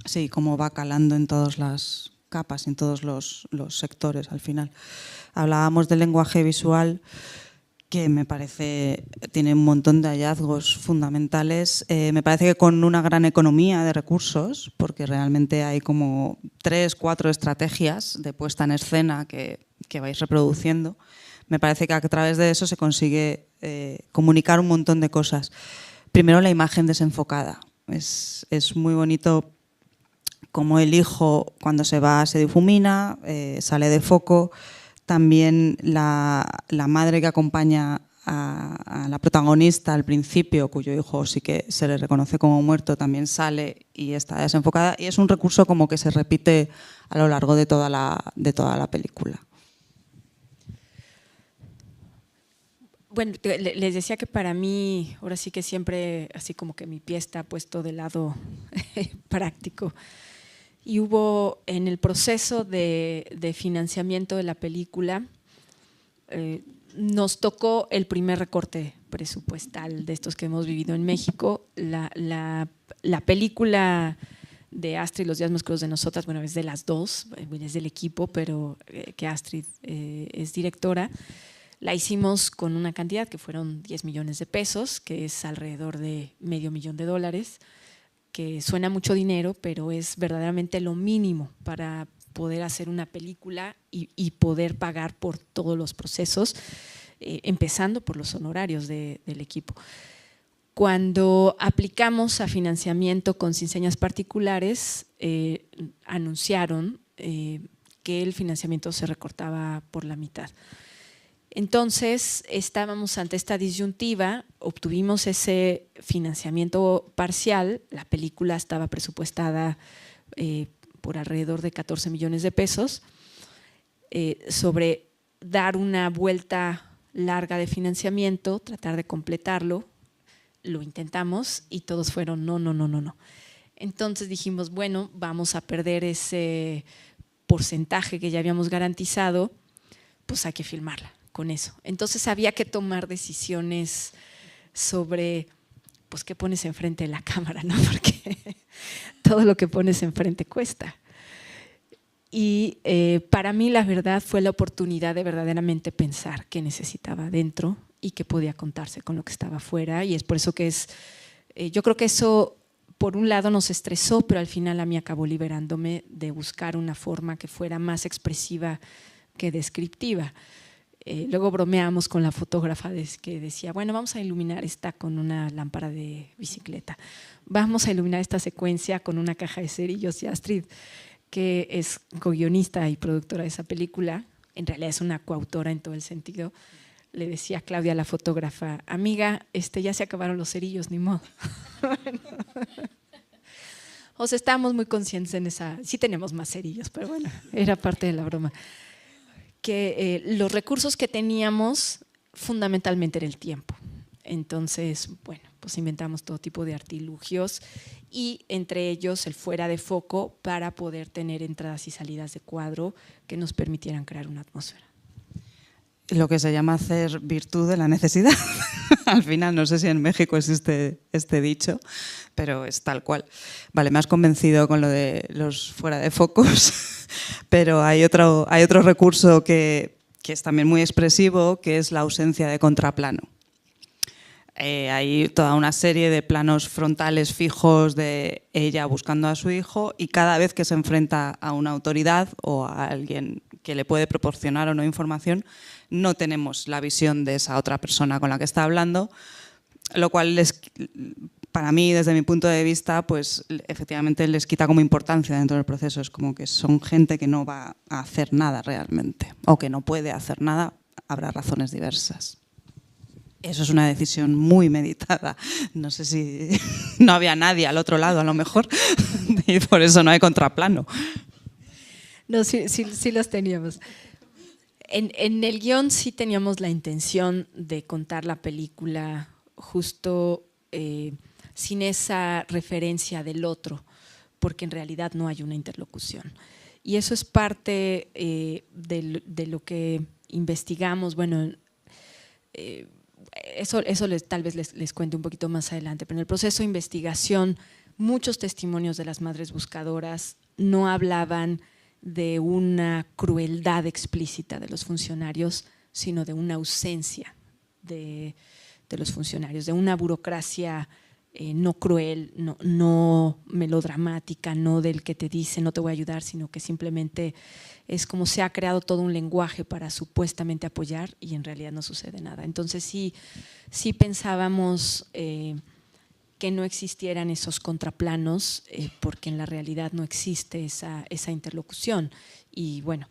[SPEAKER 3] Sí, como va calando en todas las capas, en todos los sectores al final. Hablábamos del lenguaje visual, que me parece tiene un montón de hallazgos fundamentales. Me parece que con una gran economía de recursos, porque realmente hay como 3, 4 estrategias de puesta en escena que vais reproduciendo. Me parece que a través de eso se consigue comunicar un montón de cosas. Primero, la imagen desenfocada. Es muy bonito como el hijo, cuando se va, se difumina, sale de foco. También la madre que acompaña a la protagonista al principio, cuyo hijo sí que se le reconoce como muerto, también sale y está desenfocada. Y es un recurso como que se repite a lo largo de toda la película.
[SPEAKER 4] Bueno, les decía que para mí, ahora sí que siempre, así como que mi pie está puesto del lado práctico. Y hubo en el proceso de financiamiento de la película, nos tocó el primer recorte presupuestal de estos que hemos vivido en México. La película de Astrid, Los días más crudos de nosotras, bueno, es de las dos, es del equipo, pero que Astrid es directora. La hicimos con una cantidad que fueron 10 millones de pesos, que es alrededor de $500,000, que suena mucho dinero, pero es verdaderamente lo mínimo para poder hacer una película y poder pagar por todos los procesos, empezando por los honorarios del equipo. Cuando aplicamos a financiamiento con Sin Señas Particulares, anunciaron que el financiamiento se recortaba por la mitad. Entonces estábamos ante esta disyuntiva, obtuvimos ese financiamiento parcial, la película estaba presupuestada por alrededor de 14 millones de pesos, sobre dar una vuelta larga de financiamiento, tratar de completarlo, lo intentamos y todos fueron no. Entonces dijimos, bueno, vamos a perder ese porcentaje que ya habíamos garantizado, pues hay que filmarla con eso. Entonces había que tomar decisiones sobre pues qué pones enfrente de la cámara, ¿no? Porque todo lo que pones enfrente cuesta. Y para mí la verdad fue la oportunidad de verdaderamente pensar qué necesitaba dentro y que podía contarse con lo que estaba afuera, y es por eso que yo creo que eso por un lado nos estresó, pero al final a mí acabó liberándome de buscar una forma que fuera más expresiva que descriptiva. Luego bromeamos con la fotógrafa que decía, bueno, vamos a iluminar esta con una lámpara de bicicleta, vamos a iluminar esta secuencia con una caja de cerillos, y Astrid, que es co-guionista y productora de esa película, en realidad es una coautora en todo el sentido, le decía a Claudia, la fotógrafa, amiga, ya se acabaron los cerillos, ni modo. O sea, estábamos muy conscientes en esa, sí tenemos más cerillos, pero bueno, era parte de la broma. Que los recursos que teníamos fundamentalmente era el tiempo. Entonces, bueno, pues inventamos todo tipo de artilugios y entre ellos el fuera de foco para poder tener entradas y salidas de cuadro que nos permitieran crear una atmósfera.
[SPEAKER 3] Lo que se llama hacer virtud de la necesidad. Al final, no sé si en México existe este dicho, pero es tal cual. Vale, me has convencido con lo de los fuera de focos, pero hay otro recurso que es también muy expresivo, que es la ausencia de contraplano. Hay toda una serie de planos frontales fijos de ella buscando a su hijo, y cada vez que se enfrenta a una autoridad o a alguien que le puede proporcionar o no información, no tenemos la visión de esa otra persona con la que está hablando, lo cual para mí, desde mi punto de vista, pues efectivamente les quita como importancia dentro del proceso. Es como que son gente que no va a hacer nada realmente, o que no puede hacer nada, habrá razones diversas. Eso es una decisión muy meditada. No sé si no había nadie al otro lado, a lo mejor, y por eso no hay contraplano.
[SPEAKER 4] No, sí los teníamos. En el guión sí teníamos la intención de contar la película justo sin esa referencia del otro, porque en realidad no hay una interlocución. Y eso es parte de lo que investigamos. Bueno, eso tal vez les cuente un poquito más adelante, pero en el proceso de investigación muchos testimonios de las madres buscadoras no hablaban de una crueldad explícita de los funcionarios, sino de una ausencia de los funcionarios, de una burocracia no cruel, no melodramática, no del que te dice no te voy a ayudar, sino que simplemente es como se ha creado todo un lenguaje para supuestamente apoyar y en realidad no sucede nada. Entonces sí pensábamos que no existieran esos contraplanos, porque en la realidad no existe esa interlocución. Y bueno,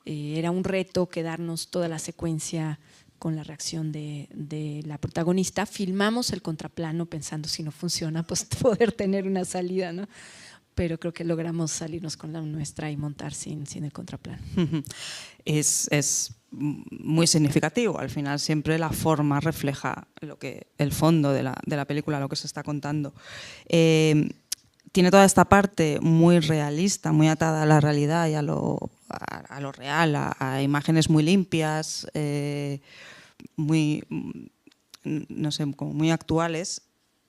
[SPEAKER 4] era un reto quedarnos toda la secuencia con la reacción de la protagonista. Filmamos el contraplano pensando, si no funciona, pues poder tener una salida, ¿no? Pero creo que logramos salirnos con la nuestra y montar sin el contraplano.
[SPEAKER 3] Es muy significativo. Al final siempre la forma refleja el fondo de la película, lo que se está contando. Tiene toda esta parte muy realista, muy atada a la realidad y a lo real, a imágenes muy limpias, muy, no sé, como muy actuales.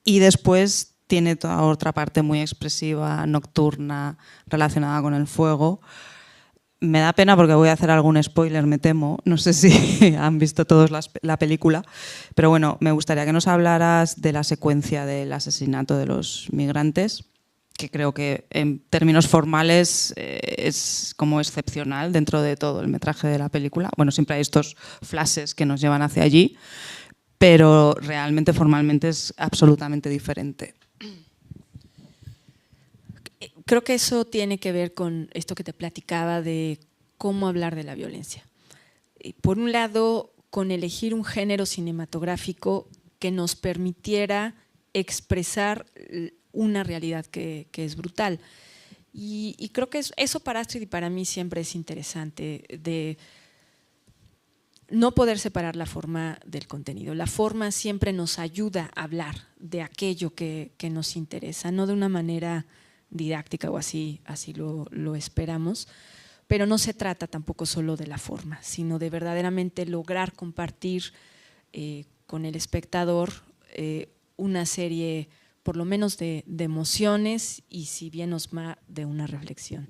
[SPEAKER 3] Y después tiene toda otra parte muy expresiva, nocturna, relacionada con el fuego. Me da pena porque voy a hacer algún spoiler, me temo. No sé si han visto todos la película, pero bueno, me gustaría que nos hablaras de la secuencia del asesinato de los migrantes, que creo que en términos formales es como excepcional dentro de todo el metraje de la película. Bueno, siempre hay estos flashes que nos llevan hacia allí, pero realmente formalmente es absolutamente diferente.
[SPEAKER 4] Creo que eso tiene que ver con esto que te platicaba de cómo hablar de la violencia. Por un lado, con elegir un género cinematográfico que nos permitiera expresar una realidad que es brutal. Y creo que eso para Astrid y para mí siempre es interesante, de no poder separar la forma del contenido. La forma siempre nos ayuda a hablar de aquello que nos interesa, no de una manera didáctica o así lo esperamos, pero no se trata tampoco solo de la forma, sino de verdaderamente lograr compartir con el espectador una serie, por lo menos de emociones y, si bien nos va, de una reflexión.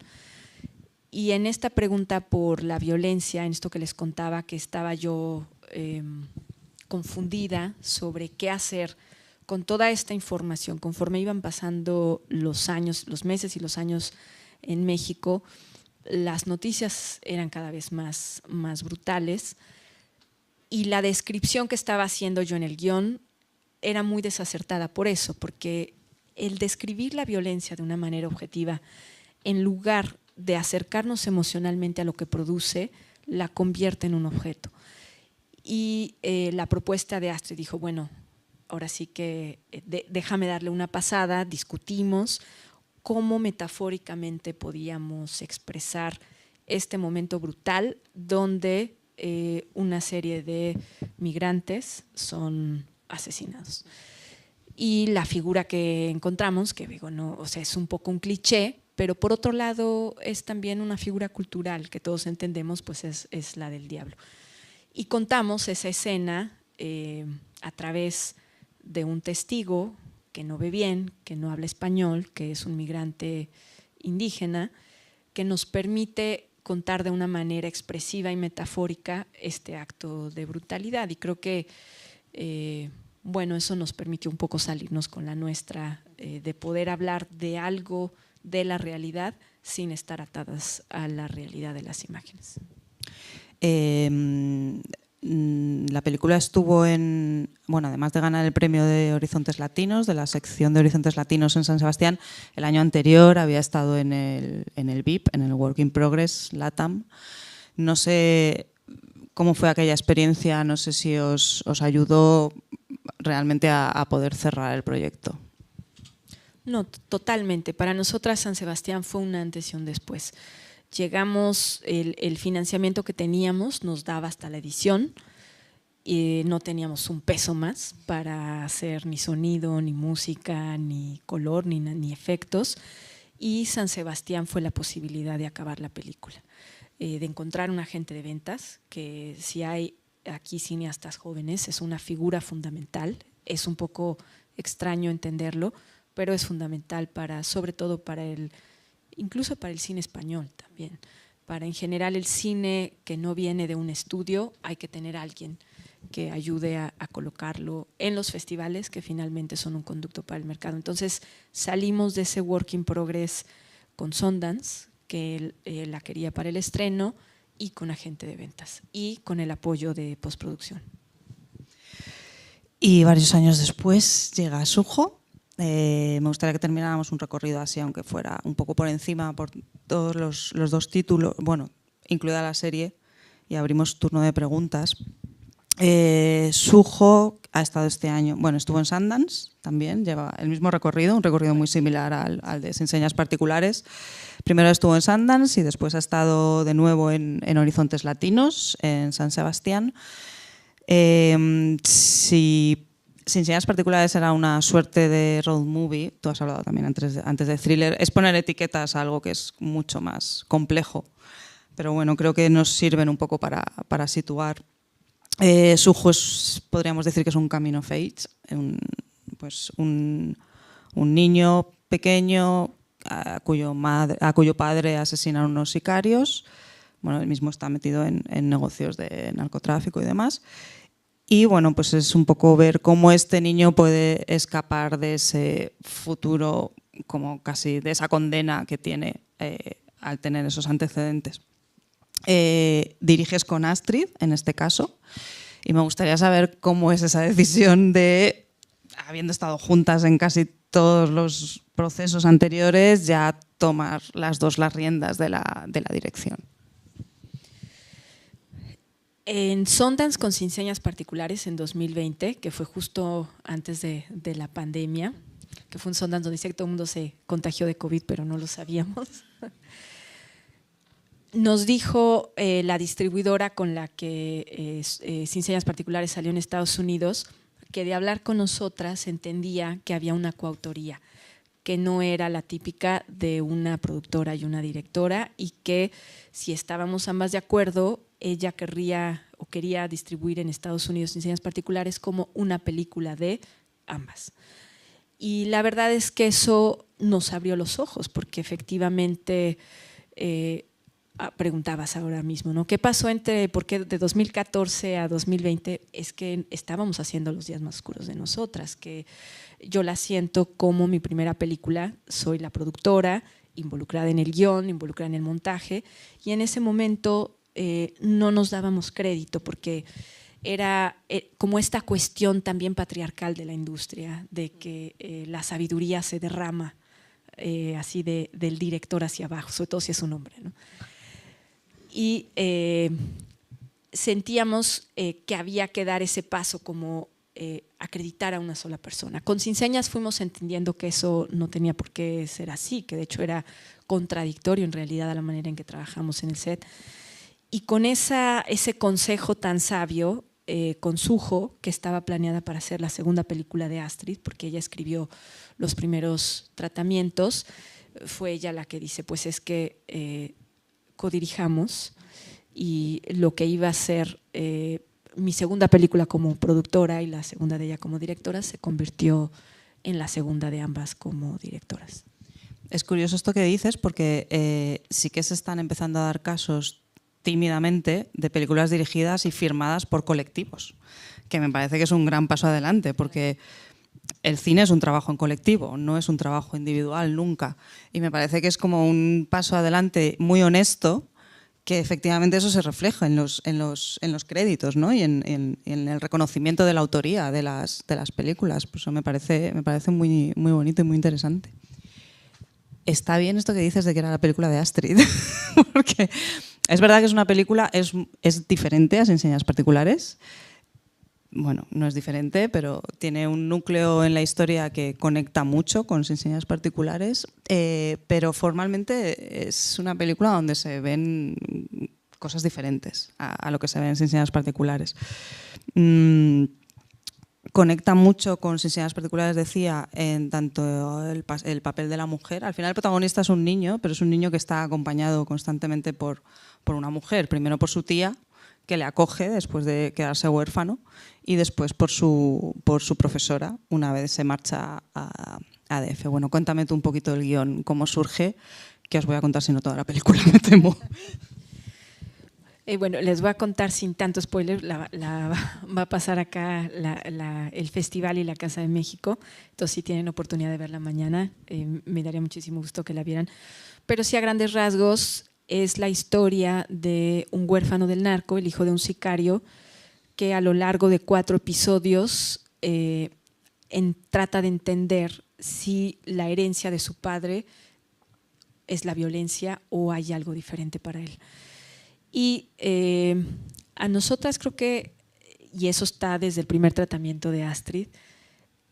[SPEAKER 4] Y en esta pregunta por la violencia, en esto que les contaba, que estaba yo confundida sobre qué hacer con toda esta información, conforme iban pasando los años, los meses y los años en México, las noticias eran cada vez más brutales y la descripción que estaba haciendo yo en el guión era muy desacertada por eso, porque el describir la violencia de una manera objetiva, en lugar de acercarnos emocionalmente a lo que produce, la convierte en un objeto. Y la propuesta de Astrid dijo, bueno, ahora sí que déjame darle una pasada, discutimos cómo metafóricamente podíamos expresar este momento brutal donde una serie de migrantes son asesinados. Y la figura que encontramos, que digo, no, o sea, es un poco un cliché, pero por otro lado es también una figura cultural que todos entendemos, pues es la del diablo. Y contamos esa escena a través de un testigo que no ve bien, que no habla español, que es un migrante indígena, que nos permite contar de una manera expresiva y metafórica este acto de brutalidad. Y creo que, bueno, eso nos permitió un poco salirnos con la nuestra, de poder hablar de algo de la realidad sin estar atadas a la realidad de las imágenes.
[SPEAKER 3] La película estuvo en, bueno, además de ganar el premio de Horizontes Latinos, de la sección de Horizontes Latinos en San Sebastián, el año anterior había estado en el VIP, en el Work in Progress LATAM. No sé cómo fue aquella experiencia, no sé si os ayudó realmente a poder cerrar el proyecto.
[SPEAKER 4] No, totalmente. Para nosotras San Sebastián fue un antes y un después. Llegamos, el financiamiento que teníamos nos daba hasta la edición y no teníamos un peso más para hacer ni sonido, ni música, ni color, ni efectos, y San Sebastián fue la posibilidad de acabar la película, de encontrar un agente de ventas, que si hay aquí cineastas jóvenes es una figura fundamental, es un poco extraño entenderlo, pero es fundamental sobre todo incluso para el cine español también. Para en general el cine que no viene de un estudio, hay que tener a alguien que ayude a colocarlo en los festivales, que finalmente son un conducto para el mercado. Entonces salimos de ese work in progress con Sundance, que la quería para el estreno, y con agente de ventas, y con el apoyo de postproducción.
[SPEAKER 3] Y varios años después llega Sujo. Me gustaría que termináramos un recorrido así, aunque fuera un poco por encima, por todos los dos títulos, bueno, incluida la serie, y abrimos turno de preguntas. Sujo ha estado este año, bueno, estuvo en Sundance también, lleva el mismo recorrido, un recorrido muy similar al de Sin Señas Particulares. Primero estuvo en Sundance y después ha estado de nuevo en Horizontes Latinos, en San Sebastián. Sin Señas Particulares era una suerte de road movie, tú has hablado también antes de thriller, es poner etiquetas a algo que es mucho más complejo, pero bueno, creo que nos sirven un poco para situar. Sujo podríamos decir que es un coming of age, un niño pequeño a cuyo padre asesinan unos sicarios. Bueno, él mismo está metido en negocios de narcotráfico y demás. Y bueno, pues es un poco ver cómo este niño puede escapar de ese futuro, como casi de esa condena que tiene al tener esos antecedentes. Diriges con Astrid, en este caso, y me gustaría saber cómo es esa decisión de, habiendo estado juntas en casi todos los procesos anteriores, ya tomar las dos las riendas de la dirección.
[SPEAKER 4] En Sundance con Sin Señas Particulares en 2020, que fue justo antes de la pandemia, que fue un Sundance donde dice que todo el mundo se contagió de COVID, pero no lo sabíamos. Nos dijo la distribuidora con la que Sin Señas Particulares salió en Estados Unidos, que de hablar con nosotras entendía que había una coautoría, que no era la típica de una productora y una directora, y que si estábamos ambas de acuerdo, ella quería distribuir en Estados Unidos Sin Señas Particulares como una película de ambas. Y la verdad es que eso nos abrió los ojos, porque efectivamente preguntabas ahora mismo, ¿no? ¿Qué pasó porque de 2014 a 2020? Es que estábamos haciendo Los días más oscuros de nosotras, que yo la siento como mi primera película, soy la productora, involucrada en el guión, involucrada en el montaje, y en ese momento no nos dábamos crédito porque era como esta cuestión también patriarcal de la industria, de que la sabiduría se derrama así del director hacia abajo, sobre todo si es un hombre, ¿no? Y sentíamos que había que dar ese paso como acreditar a una sola persona. Con Sin Señas fuimos entendiendo que eso no tenía por qué ser así, que de hecho era contradictorio en realidad a la manera en que trabajamos en el set. Y con ese consejo tan sabio, con Sujo, que estaba planeada para hacer la segunda película de Astrid, porque ella escribió los primeros tratamientos, fue ella la que dice, pues es que codirijamos, y lo que iba a ser mi segunda película como productora y la segunda de ella como directora se convirtió en la segunda de ambas como directoras.
[SPEAKER 3] Es curioso esto que dices porque sí que se están empezando a dar casos tímidamente de películas dirigidas y firmadas por colectivos, que me parece que es un gran paso adelante porque el cine es un trabajo en colectivo, no es un trabajo individual nunca, y me parece que es como un paso adelante muy honesto, que efectivamente eso se refleja en los créditos, ¿no? Y en el reconocimiento de la autoría de las películas. Pues eso me parece muy, muy bonito y muy interesante. Está bien esto que dices de que era la película de Astrid, porque es verdad que es una película, es diferente a Sin señas particulares. Bueno, no es diferente, pero tiene un núcleo en la historia que conecta mucho con Sin señas particulares, pero formalmente es una película donde se ven cosas diferentes a lo que se ve en Sin señas particulares. Conecta mucho con Sin señas particulares, decía, en tanto el papel de la mujer. Al final el protagonista es un niño, pero es un niño que está acompañado constantemente por una mujer, primero por su tía, que le acoge después de quedarse huérfano, y después por su profesora, una vez se marcha a DF. Bueno, cuéntame tú un poquito el guión, cómo surge, que os voy a contar si no toda la película, me temo.
[SPEAKER 4] Bueno, les voy a contar sin tanto spoiler, va a pasar acá el festival y la Casa de México, entonces si tienen oportunidad de verla mañana, me daría muchísimo gusto que la vieran. Pero sí, a grandes rasgos, es la historia de un huérfano del narco, el hijo de un sicario, que a lo largo de 4 episodios trata de entender si la herencia de su padre es la violencia o hay algo diferente para él. Y a nosotras creo que, y eso está desde el primer tratamiento de Astrid,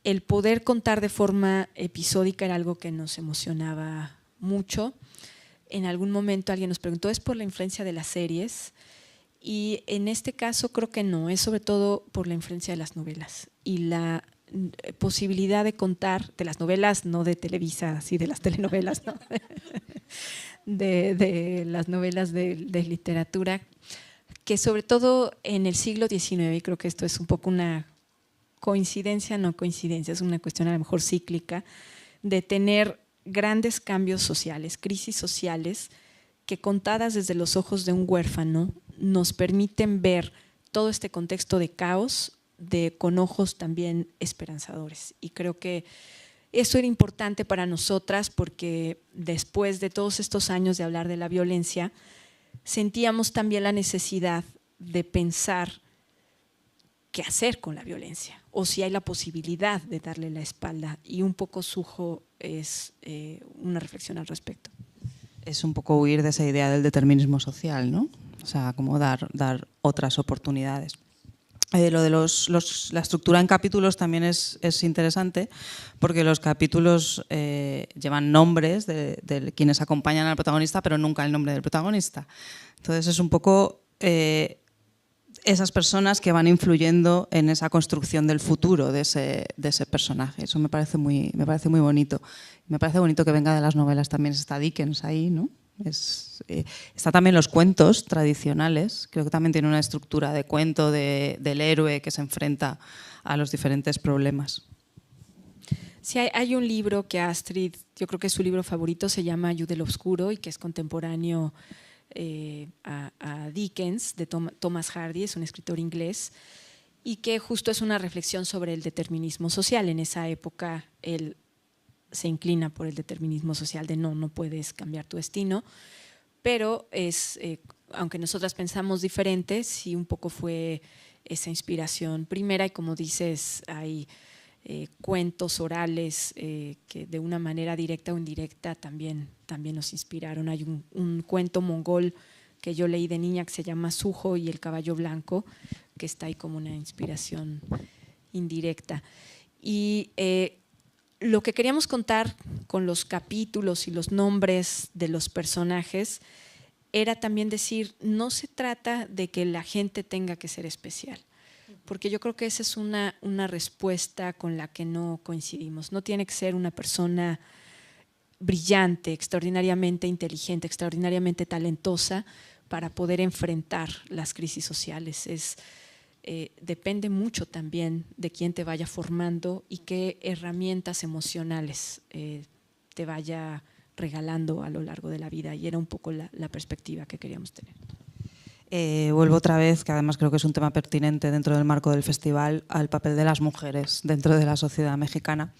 [SPEAKER 4] el poder contar de forma episódica era algo que nos emocionaba mucho. En algún momento alguien nos preguntó, ¿es por la influencia de las series? Y en este caso creo que no, es sobre todo por la influencia de las novelas y la posibilidad de contar, de las novelas, no de Televisa, así de las telenovelas, ¿no? de las novelas de literatura, que sobre todo en el siglo XIX, y creo que esto es un poco una coincidencia, no coincidencia, es una cuestión a lo mejor cíclica, de tener grandes cambios sociales, crisis sociales, que contadas desde los ojos de un huérfano nos permiten ver todo este contexto de caos con ojos también esperanzadores. Y creo que eso era importante para nosotras porque después de todos estos años de hablar de la violencia, sentíamos también la necesidad de pensar qué hacer con la violencia o si hay la posibilidad de darle la espalda, y un poco Sujo es una reflexión al respecto.
[SPEAKER 3] Es un poco huir de esa idea del determinismo social, ¿no? O sea, como dar otras oportunidades. Lo de la estructura en capítulos también es interesante porque los capítulos llevan nombres de quienes acompañan al protagonista, pero nunca el nombre del protagonista. Entonces es un poco esas personas que van influyendo en esa construcción del futuro de ese personaje. Eso me parece muy bonito. Me parece bonito que venga de las novelas también. Está Dickens ahí, ¿no? Está también los cuentos tradicionales. Creo que también tiene una estructura de cuento del héroe que se enfrenta a los diferentes problemas.
[SPEAKER 4] Sí, hay un libro que Astrid, yo creo que es su libro favorito, se llama Ayuda del Oscuro y que es contemporáneo a Dickens, de Thomas Hardy, es un escritor inglés, y que justo es una reflexión sobre el determinismo social. En esa época él se inclina por el determinismo social de no puedes cambiar tu destino, pero aunque nosotras pensamos diferente, sí un poco fue esa inspiración primera, y como dices, hay cuentos orales que de una manera directa o indirecta también nos inspiraron. Hay un cuento mongol que yo leí de niña que se llama Sujo y el caballo blanco, que está ahí como una inspiración indirecta. Y lo que queríamos contar con los capítulos y los nombres de los personajes era también decir, no se trata de que la gente tenga que ser especial, porque yo creo que esa es una respuesta con la que no coincidimos. No tiene que ser una persona brillante, extraordinariamente inteligente, extraordinariamente talentosa para poder enfrentar las crisis sociales. depende mucho también de quién te vaya formando y qué herramientas emocionales te vaya regalando a lo largo de la vida, y era un poco la perspectiva que queríamos tener.
[SPEAKER 3] Vuelvo otra vez, que además creo que es un tema pertinente dentro del marco del festival, al papel de las mujeres dentro de la sociedad mexicana.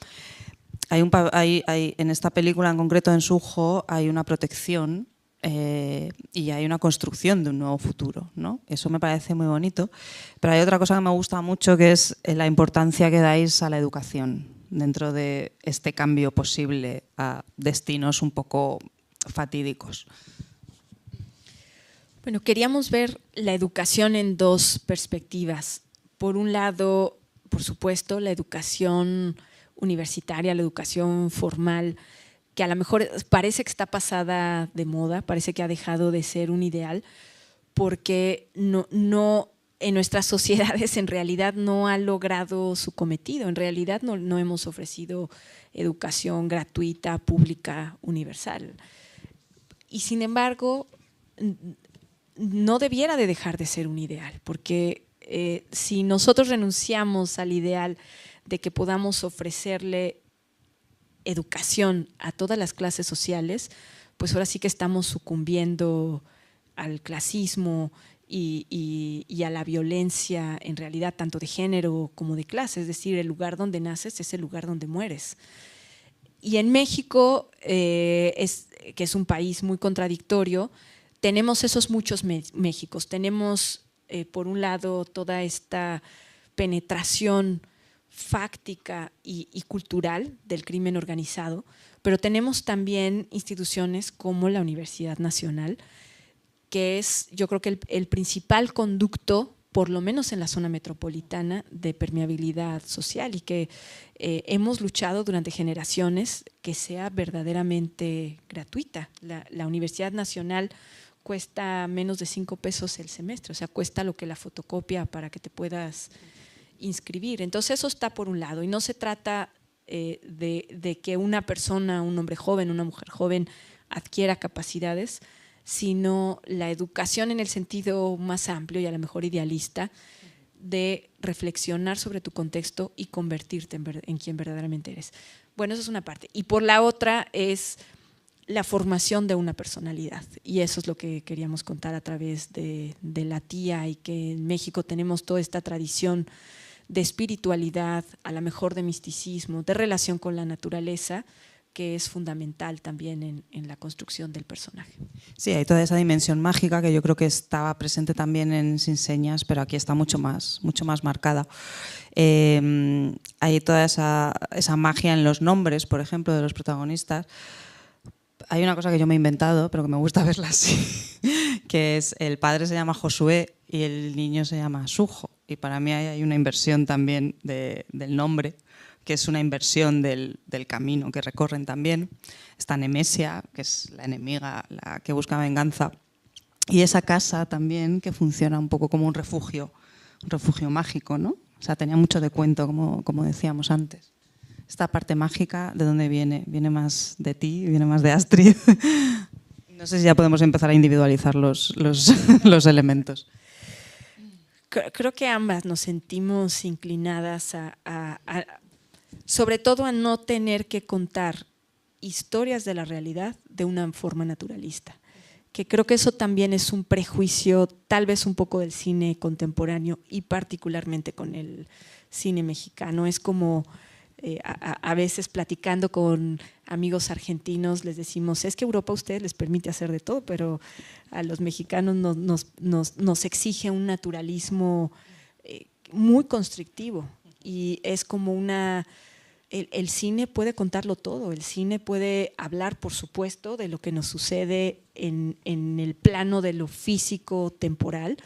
[SPEAKER 3] En esta película en concreto, en Sujo, hay una protección y hay una construcción de un nuevo futuro, ¿no? Eso me parece muy bonito. Pero hay otra cosa que me gusta mucho, que es la importancia que dais a la educación dentro de este cambio posible a destinos un poco fatídicos.
[SPEAKER 4] Bueno, queríamos ver la educación en dos perspectivas. Por un lado, por supuesto, la educación universitaria, la educación formal, que a lo mejor parece que está pasada de moda, parece que ha dejado de ser un ideal, porque no en nuestras sociedades en realidad no ha logrado su cometido. En realidad no hemos ofrecido educación gratuita, pública, universal. Y sin embargo, no debiera de dejar de ser un ideal, porque si nosotros renunciamos al ideal de que podamos ofrecerle educación a todas las clases sociales, pues ahora sí que estamos sucumbiendo al clasismo y a la violencia, en realidad, tanto de género como de clase. Es decir, el lugar donde naces es el lugar donde mueres. Y en México, que es un país muy contradictorio, tenemos esos muchos Méxicos. Tenemos, por un lado, toda esta penetración fáctica y cultural del crimen organizado, pero tenemos también instituciones como la Universidad Nacional, que es, yo creo que el principal conducto, por lo menos en la zona metropolitana, de permeabilidad social, y que hemos luchado durante generaciones que sea verdaderamente gratuita. La Universidad Nacional cuesta menos de 5 pesos el semestre, o sea, cuesta lo que la fotocopia para que te puedas inscribir. Entonces eso está por un lado, y no se trata de que una persona, un hombre joven, una mujer joven adquiera capacidades, sino la educación en el sentido más amplio y a lo mejor idealista de reflexionar sobre tu contexto y convertirte en quien verdaderamente eres. Bueno, eso es una parte. Y por la otra es la formación de una personalidad, y eso es lo que queríamos contar a través de la tía, y que en México tenemos toda esta tradición de espiritualidad, a lo mejor de misticismo, de relación con la naturaleza, que es fundamental también en la construcción del personaje.
[SPEAKER 3] Sí, hay toda esa dimensión mágica que yo creo que estaba presente también en Sin Señas, pero aquí está mucho más marcada. Hay toda esa magia en los nombres, por ejemplo, de los protagonistas. Hay una cosa que yo me he inventado, pero que me gusta verla así, que es el padre se llama Josué y el niño se llama Sujo. Y para mí hay una inversión también del nombre, que es una inversión del camino que recorren también. Está Nemesia, que es la enemiga, la que busca venganza. Y esa casa también, que funciona un poco como un refugio mágico, ¿no? O sea, tenía mucho de cuento, como decíamos antes. Esta parte mágica, ¿de dónde viene? Viene más de ti, viene más de Astrid. No sé si ya podemos empezar a individualizar los elementos.
[SPEAKER 4] Creo que ambas nos sentimos inclinadas sobre todo a no tener que contar historias de la realidad de una forma naturalista, que creo que eso también es un prejuicio tal vez un poco del cine contemporáneo, y particularmente con el cine mexicano. Es como a veces platicando con amigos argentinos les decimos, es que Europa a ustedes les permite hacer de todo, pero a los mexicanos nos exige un naturalismo muy constrictivo, y es como el cine puede contarlo todo. El cine puede hablar, por supuesto, de lo que nos sucede en el plano de lo físico temporal,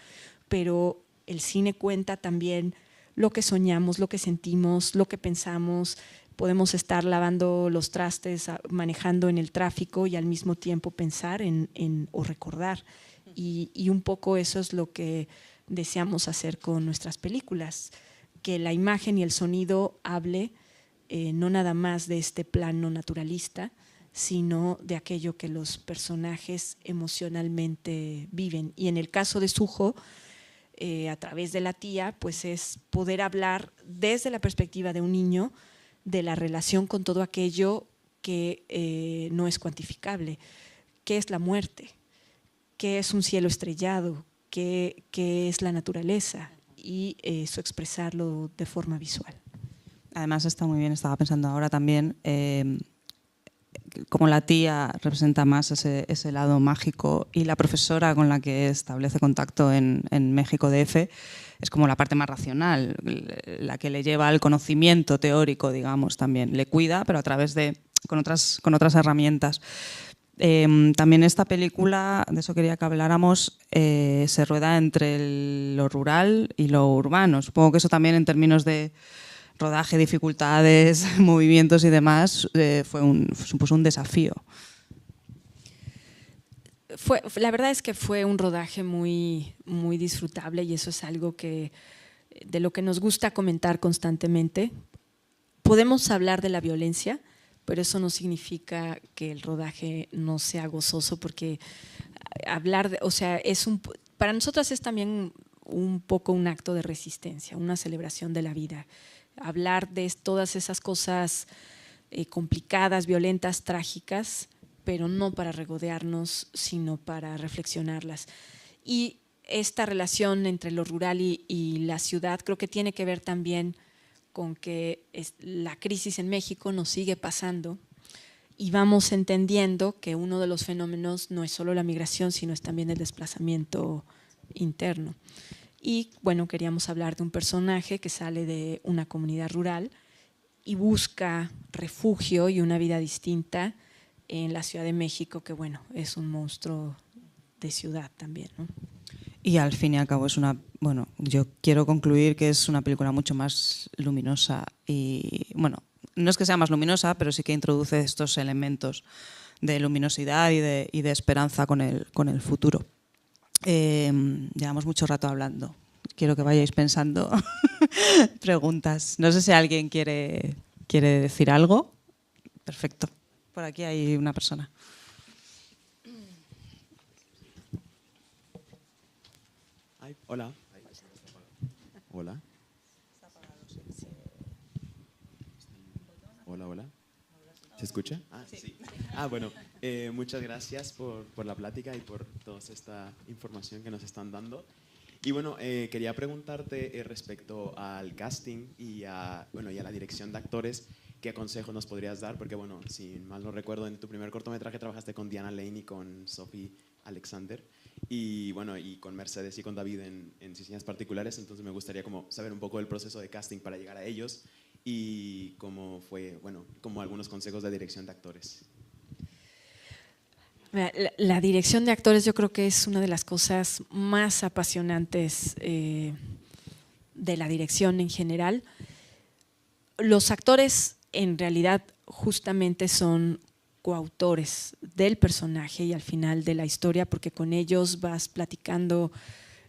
[SPEAKER 4] pero el cine cuenta también lo que soñamos, lo que sentimos, lo que pensamos. Podemos estar lavando los trastes, manejando en el tráfico, y al mismo tiempo pensar o recordar. Y un poco eso es lo que deseamos hacer con nuestras películas, que la imagen y el sonido hable no nada más de este plano naturalista, sino de aquello que los personajes emocionalmente viven. Y en el caso de Sujo, a través de la tía, pues es poder hablar desde la perspectiva de un niño de la relación con todo aquello que no es cuantificable. ¿Qué es la muerte? ¿Qué es un cielo estrellado? ¿Qué es la naturaleza? Y eso expresarlo de forma visual.
[SPEAKER 3] Además está muy bien, estaba pensando ahora también, como la tía representa más ese lado mágico y la profesora con la que establece contacto en México DF es como la parte más racional, la que le lleva al conocimiento teórico, digamos, también. Le cuida, pero a través de, con otras herramientas. También esta película, de eso quería que habláramos, se rueda entre lo rural y lo urbano. Supongo que eso también en términos de rodaje, dificultades, movimientos y demás, supuso un desafío.
[SPEAKER 4] La verdad es que fue un rodaje muy, muy disfrutable y eso es algo de lo que nos gusta comentar constantemente. Podemos hablar de la violencia, pero eso no significa que el rodaje no sea gozoso, porque para nosotras es también un poco un acto de resistencia, una celebración de la vida. Hablar de todas esas cosas complicadas, violentas, trágicas, pero no para regodearnos, sino para reflexionarlas. Y esta relación entre lo rural y la ciudad creo que tiene que ver también con que la crisis en México nos sigue pasando y vamos entendiendo que uno de los fenómenos no es solo la migración, sino es también el desplazamiento interno. Y bueno, queríamos hablar de un personaje que sale de una comunidad rural y busca refugio y una vida distinta en la Ciudad de México, que bueno, es un monstruo de ciudad también, ¿no?
[SPEAKER 3] Y al fin y al cabo yo quiero concluir que es una película mucho más luminosa y, bueno, no es que sea más luminosa, pero sí que introduce estos elementos de luminosidad y de esperanza con el futuro. Llevamos mucho rato hablando. Quiero que vayáis pensando preguntas. No sé si alguien quiere decir algo. Perfecto. Por aquí hay una persona.
[SPEAKER 5] Hola. Hola. Hola, hola. ¿Se escucha? Sí. Bueno, muchas gracias por la plática y por toda esta información que nos están dando. Y bueno, quería preguntarte respecto al casting y a la dirección de actores, ¿qué consejo nos podrías dar? Porque bueno, si mal no recuerdo, en tu primer cortometraje trabajaste con Diana Lane y con Sophie Alexander. Y bueno, y con Mercedes y con David en Cis Niñas Particulares, entonces me gustaría como saber un poco el proceso de casting para llegar a ellos y cómo fue, como algunos consejos de dirección de actores.
[SPEAKER 4] La dirección de actores yo creo que es una de las cosas más apasionantes de la dirección en general. Los actores en realidad justamente son coautores del personaje y al final de la historia, porque con ellos vas platicando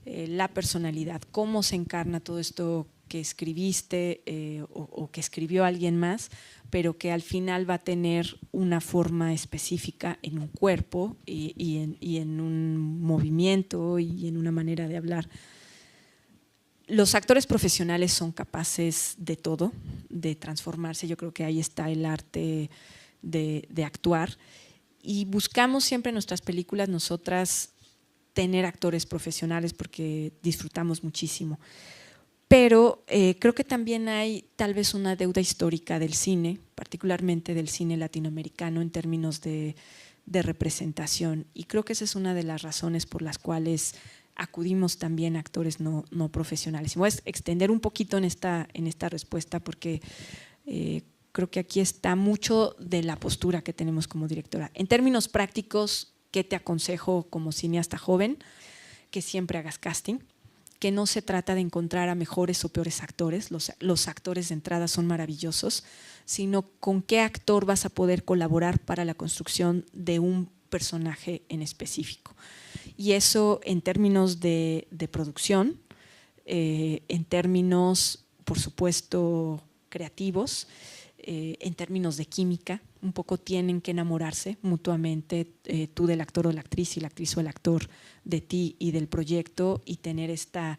[SPEAKER 4] la personalidad, cómo se encarna todo esto que escribiste o que escribió alguien más, pero que al final va a tener una forma específica en un cuerpo y en un movimiento y en una manera de hablar. Los actores profesionales son capaces de todo, de transformarse. Yo creo que ahí está el arte de actuar, y buscamos siempre en nuestras películas nosotras tener actores profesionales porque disfrutamos muchísimo. Pero creo que también hay tal vez una deuda histórica del cine, particularmente del cine latinoamericano en términos de representación, y creo que esa es una de las razones por las cuales acudimos también a actores no profesionales. Y voy a extender un poquito en esta respuesta porque creo que aquí está mucho de la postura que tenemos como directora. En términos prácticos, ¿qué te aconsejo como cineasta joven? Que siempre hagas casting, que no se trata de encontrar a mejores o peores actores, los actores de entrada son maravillosos, sino con qué actor vas a poder colaborar para la construcción de un personaje en específico. Y eso en términos de producción, en términos, por supuesto, creativos, en términos de química, un poco tienen que enamorarse mutuamente, tú del actor o la actriz y la actriz o el actor de ti y del proyecto, y tener esta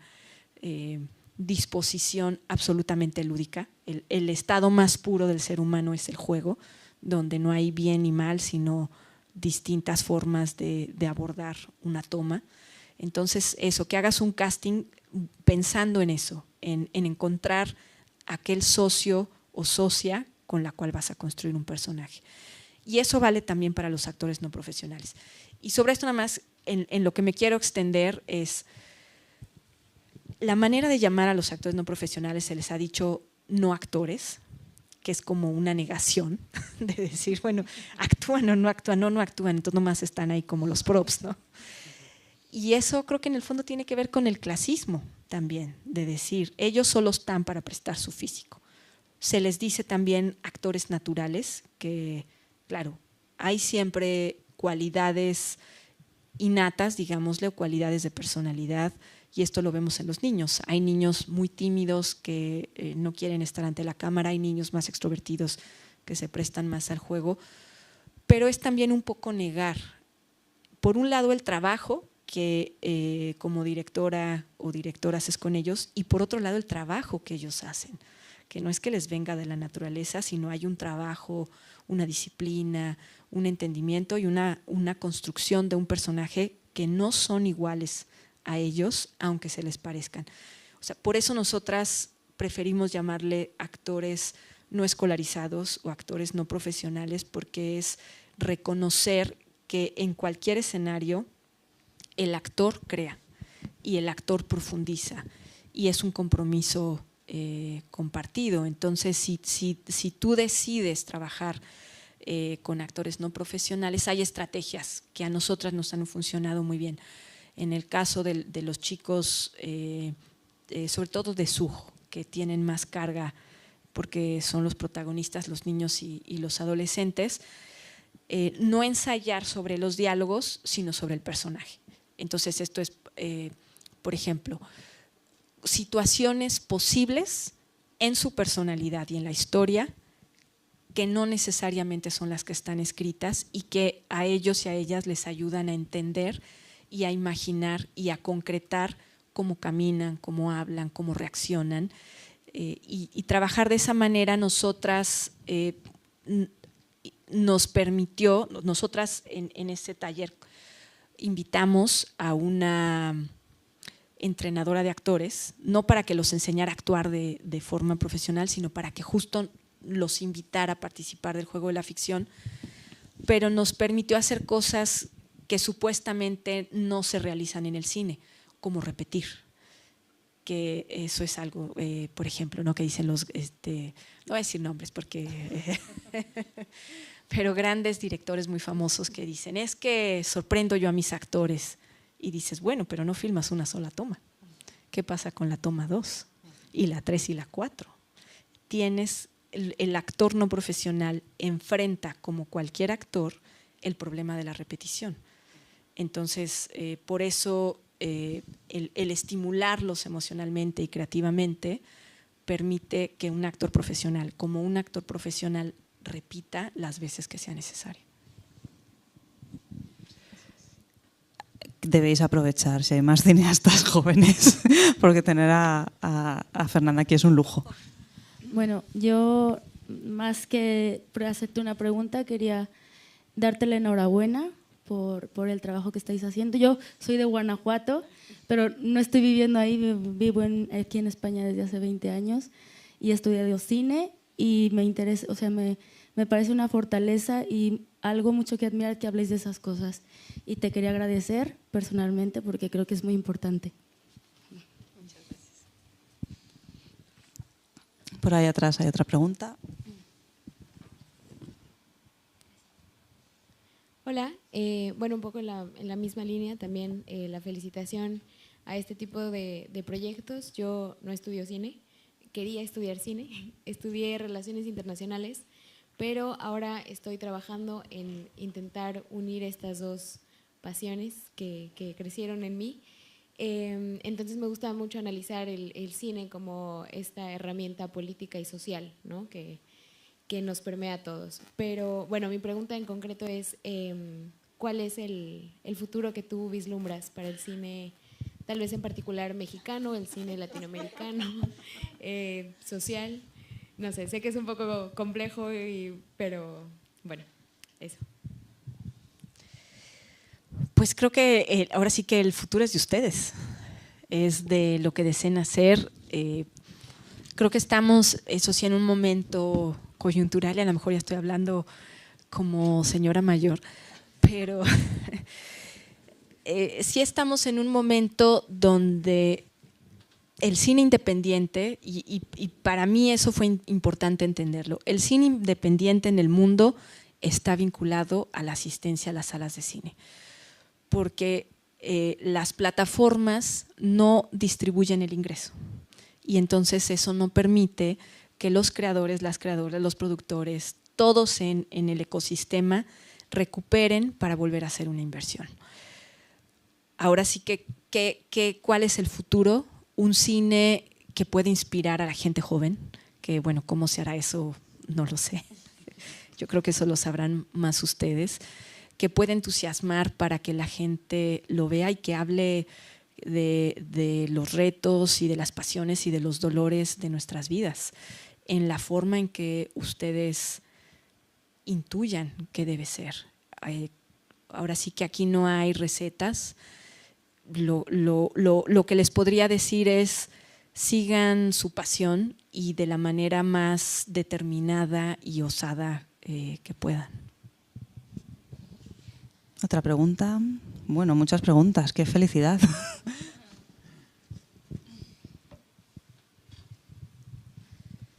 [SPEAKER 4] disposición absolutamente lúdica. El estado más puro del ser humano es el juego, donde no hay bien ni mal, sino distintas formas de abordar una toma. Entonces, eso, que hagas un casting pensando en eso, en encontrar aquel socio o socia con la cual vas a construir un personaje. Y eso vale también para los actores no profesionales. Y sobre esto nada más, en lo que me quiero extender es la manera de llamar a los actores no profesionales. Se les ha dicho no actores, que es como una negación de decir, bueno, actúan o no actúan, no actúan, entonces nomás están ahí como los props, ¿no? Y eso creo que en el fondo tiene que ver con el clasismo también, de decir, ellos solo están para prestar su físico. Se les dice también actores naturales, que claro, hay siempre cualidades innatas, digámosle, o cualidades de personalidad, y esto lo vemos en los niños. Hay niños muy tímidos que no quieren estar ante la cámara, hay niños más extrovertidos que se prestan más al juego, pero es también un poco negar, por un lado, el trabajo que como directora o director haces con ellos, y por otro lado el trabajo que ellos hacen, que no es que les venga de la naturaleza, sino hay un trabajo, una disciplina, un entendimiento y una construcción de un personaje que no son iguales a ellos, aunque se les parezcan. O sea, por eso nosotras preferimos llamarle actores no escolarizados o actores no profesionales, porque es reconocer que en cualquier escenario el actor crea y el actor profundiza, y es un compromiso compartido. Entonces, si tú decides trabajar con actores no profesionales, hay estrategias que a nosotras nos han funcionado muy bien. En el caso de los chicos, sobre todo de Sujo, que tienen más carga porque son los protagonistas, los niños y los adolescentes, no ensayar sobre los diálogos, sino sobre el personaje. Entonces, esto es, por ejemplo, situaciones posibles en su personalidad y en la historia que no necesariamente son las que están escritas y que a ellos y a ellas les ayudan a entender y a imaginar y a concretar cómo caminan, cómo hablan, cómo reaccionan, y trabajar de esa manera. Nosotras nos permitió, nosotras en este taller invitamos a una entrenadora de actores, no para que los enseñara a actuar de forma profesional, sino para que justo los invitara a participar del juego de la ficción, pero nos permitió hacer cosas que supuestamente no se realizan en el cine, como repetir, que eso es algo, por ejemplo, ¿no? Que dicen los, no voy a decir nombres porque… pero grandes directores muy famosos que dicen, es que sorprendo yo a mis actores, y dices, bueno, pero no filmas una sola toma. ¿Qué pasa con la toma 2 y la 3 y la 4? Tienes, el actor no profesional enfrenta, como cualquier actor, el problema de la repetición. Entonces, por eso el estimularlos emocionalmente y creativamente permite que un actor profesional, como un actor profesional, repita las veces que sea necesario.
[SPEAKER 3] Debéis aprovechar si hay más cineastas jóvenes, porque tener a Fernanda aquí es un lujo.
[SPEAKER 6] Bueno, yo más que hacerte una pregunta, quería darte la enhorabuena por el trabajo que estáis haciendo. Yo soy de Guanajuato, pero no estoy viviendo ahí, vivo aquí en España desde hace 20 años y he estudiado cine y me interesa, o sea, me parece una fortaleza y algo mucho que admirar que habléis de esas cosas. Y te quería agradecer personalmente porque creo que es muy importante.
[SPEAKER 3] Muchas gracias. Por ahí atrás hay otra pregunta.
[SPEAKER 7] Hola, bueno, un poco en la misma línea también la felicitación a este tipo de proyectos. Yo no estudio cine, quería estudiar cine, estudié Relaciones Internacionales, pero ahora estoy trabajando en intentar unir estas dos pasiones que crecieron en mí. Entonces me gusta mucho analizar el cine como esta herramienta política y social, ¿no? que nos permea a todos. Pero bueno, mi pregunta en concreto es, ¿cuál es el futuro que tú vislumbras para el cine tal vez en particular mexicano, el cine latinoamericano, social. No sé que es un poco complejo, pero bueno, eso.
[SPEAKER 4] Pues creo que ahora sí que el futuro es de ustedes, es de lo que deseen hacer. Creo que estamos, eso sí, en un momento coyuntural, y a lo mejor ya estoy hablando como señora mayor, pero sí estamos en un momento donde el cine independiente, y para mí eso fue importante entenderlo, el cine independiente en el mundo está vinculado a la asistencia a las salas de cine, porque las plataformas no distribuyen el ingreso y entonces eso no permite que los creadores, las creadoras, los productores, todos en el ecosistema recuperen para volver a hacer una inversión. Ahora sí ¿cuál es el futuro? Un cine que puede inspirar a la gente joven, que bueno, ¿cómo se hará eso? No lo sé. Yo creo que eso lo sabrán más ustedes, que puede entusiasmar para que la gente lo vea y que hable de los retos y de las pasiones y de los dolores de nuestras vidas, en la forma en que ustedes intuyan que debe ser. Ahora sí que aquí no hay recetas. Lo que les podría decir es sigan su pasión y de la manera más determinada y osada que puedan.
[SPEAKER 3] Otra pregunta. Bueno, muchas preguntas, qué felicidad.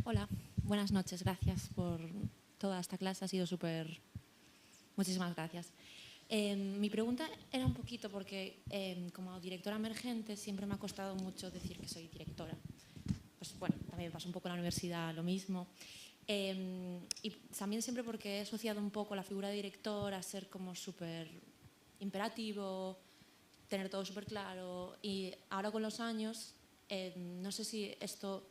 [SPEAKER 8] Hola, buenas noches, gracias por toda esta clase, ha sido súper. Muchísimas gracias. Mi pregunta era un poquito porque como directora emergente siempre me ha costado mucho decir que soy directora. Pues bueno, también me pasó un poco en la universidad lo mismo. Y también siempre porque he asociado un poco la figura de director a ser como súper imperativo, tener todo súper claro. Y ahora con los años, no sé si esto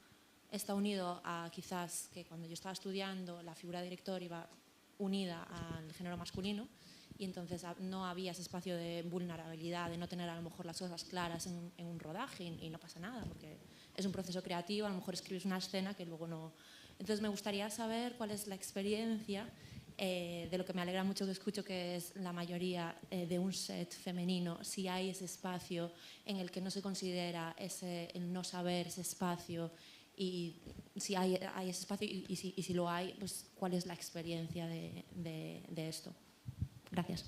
[SPEAKER 8] está unido a quizás que cuando yo estaba estudiando la figura de director iba unida al género masculino y entonces no había ese espacio de vulnerabilidad, de no tener a lo mejor las cosas claras en un rodaje y no pasa nada porque es un proceso creativo, a lo mejor escribes una escena que luego no. Entonces me gustaría saber cuál es la experiencia de lo que me alegra mucho que escucho que es la mayoría de un set femenino, si hay ese espacio en el que no se considera el no saber ese espacio y si hay ese espacio y si lo hay, pues cuál es la experiencia de esto. Gracias.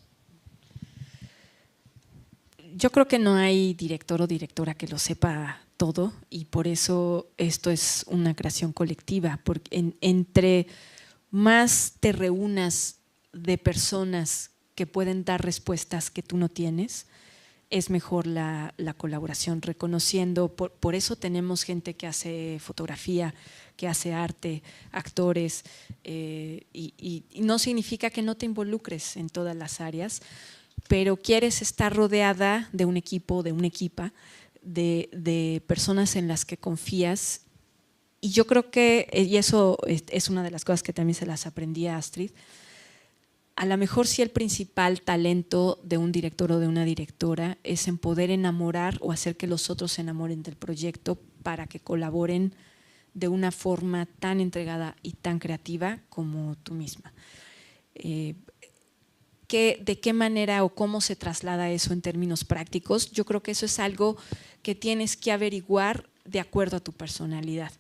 [SPEAKER 4] Yo creo que no hay director o directora que lo sepa todo y por eso esto es una creación colectiva, porque entre más te reúnas de personas que pueden dar respuestas que tú no tienes, es mejor la colaboración, reconociendo, por eso tenemos gente que hace fotografía, que hace arte, actores, y no significa que no te involucres en todas las áreas, pero quieres estar rodeada de un equipo, de una equipa, de personas en las que confías. Y yo creo que, y eso es una de las cosas que también se las aprendí a Astrid, a lo mejor sí el principal talento de un director o de una directora es en poder enamorar o hacer que los otros se enamoren del proyecto para que colaboren de una forma tan entregada y tan creativa como tú misma. ¿De qué manera o cómo se traslada eso en términos prácticos? Yo creo que eso es algo que tienes que averiguar de acuerdo a tu personalidad.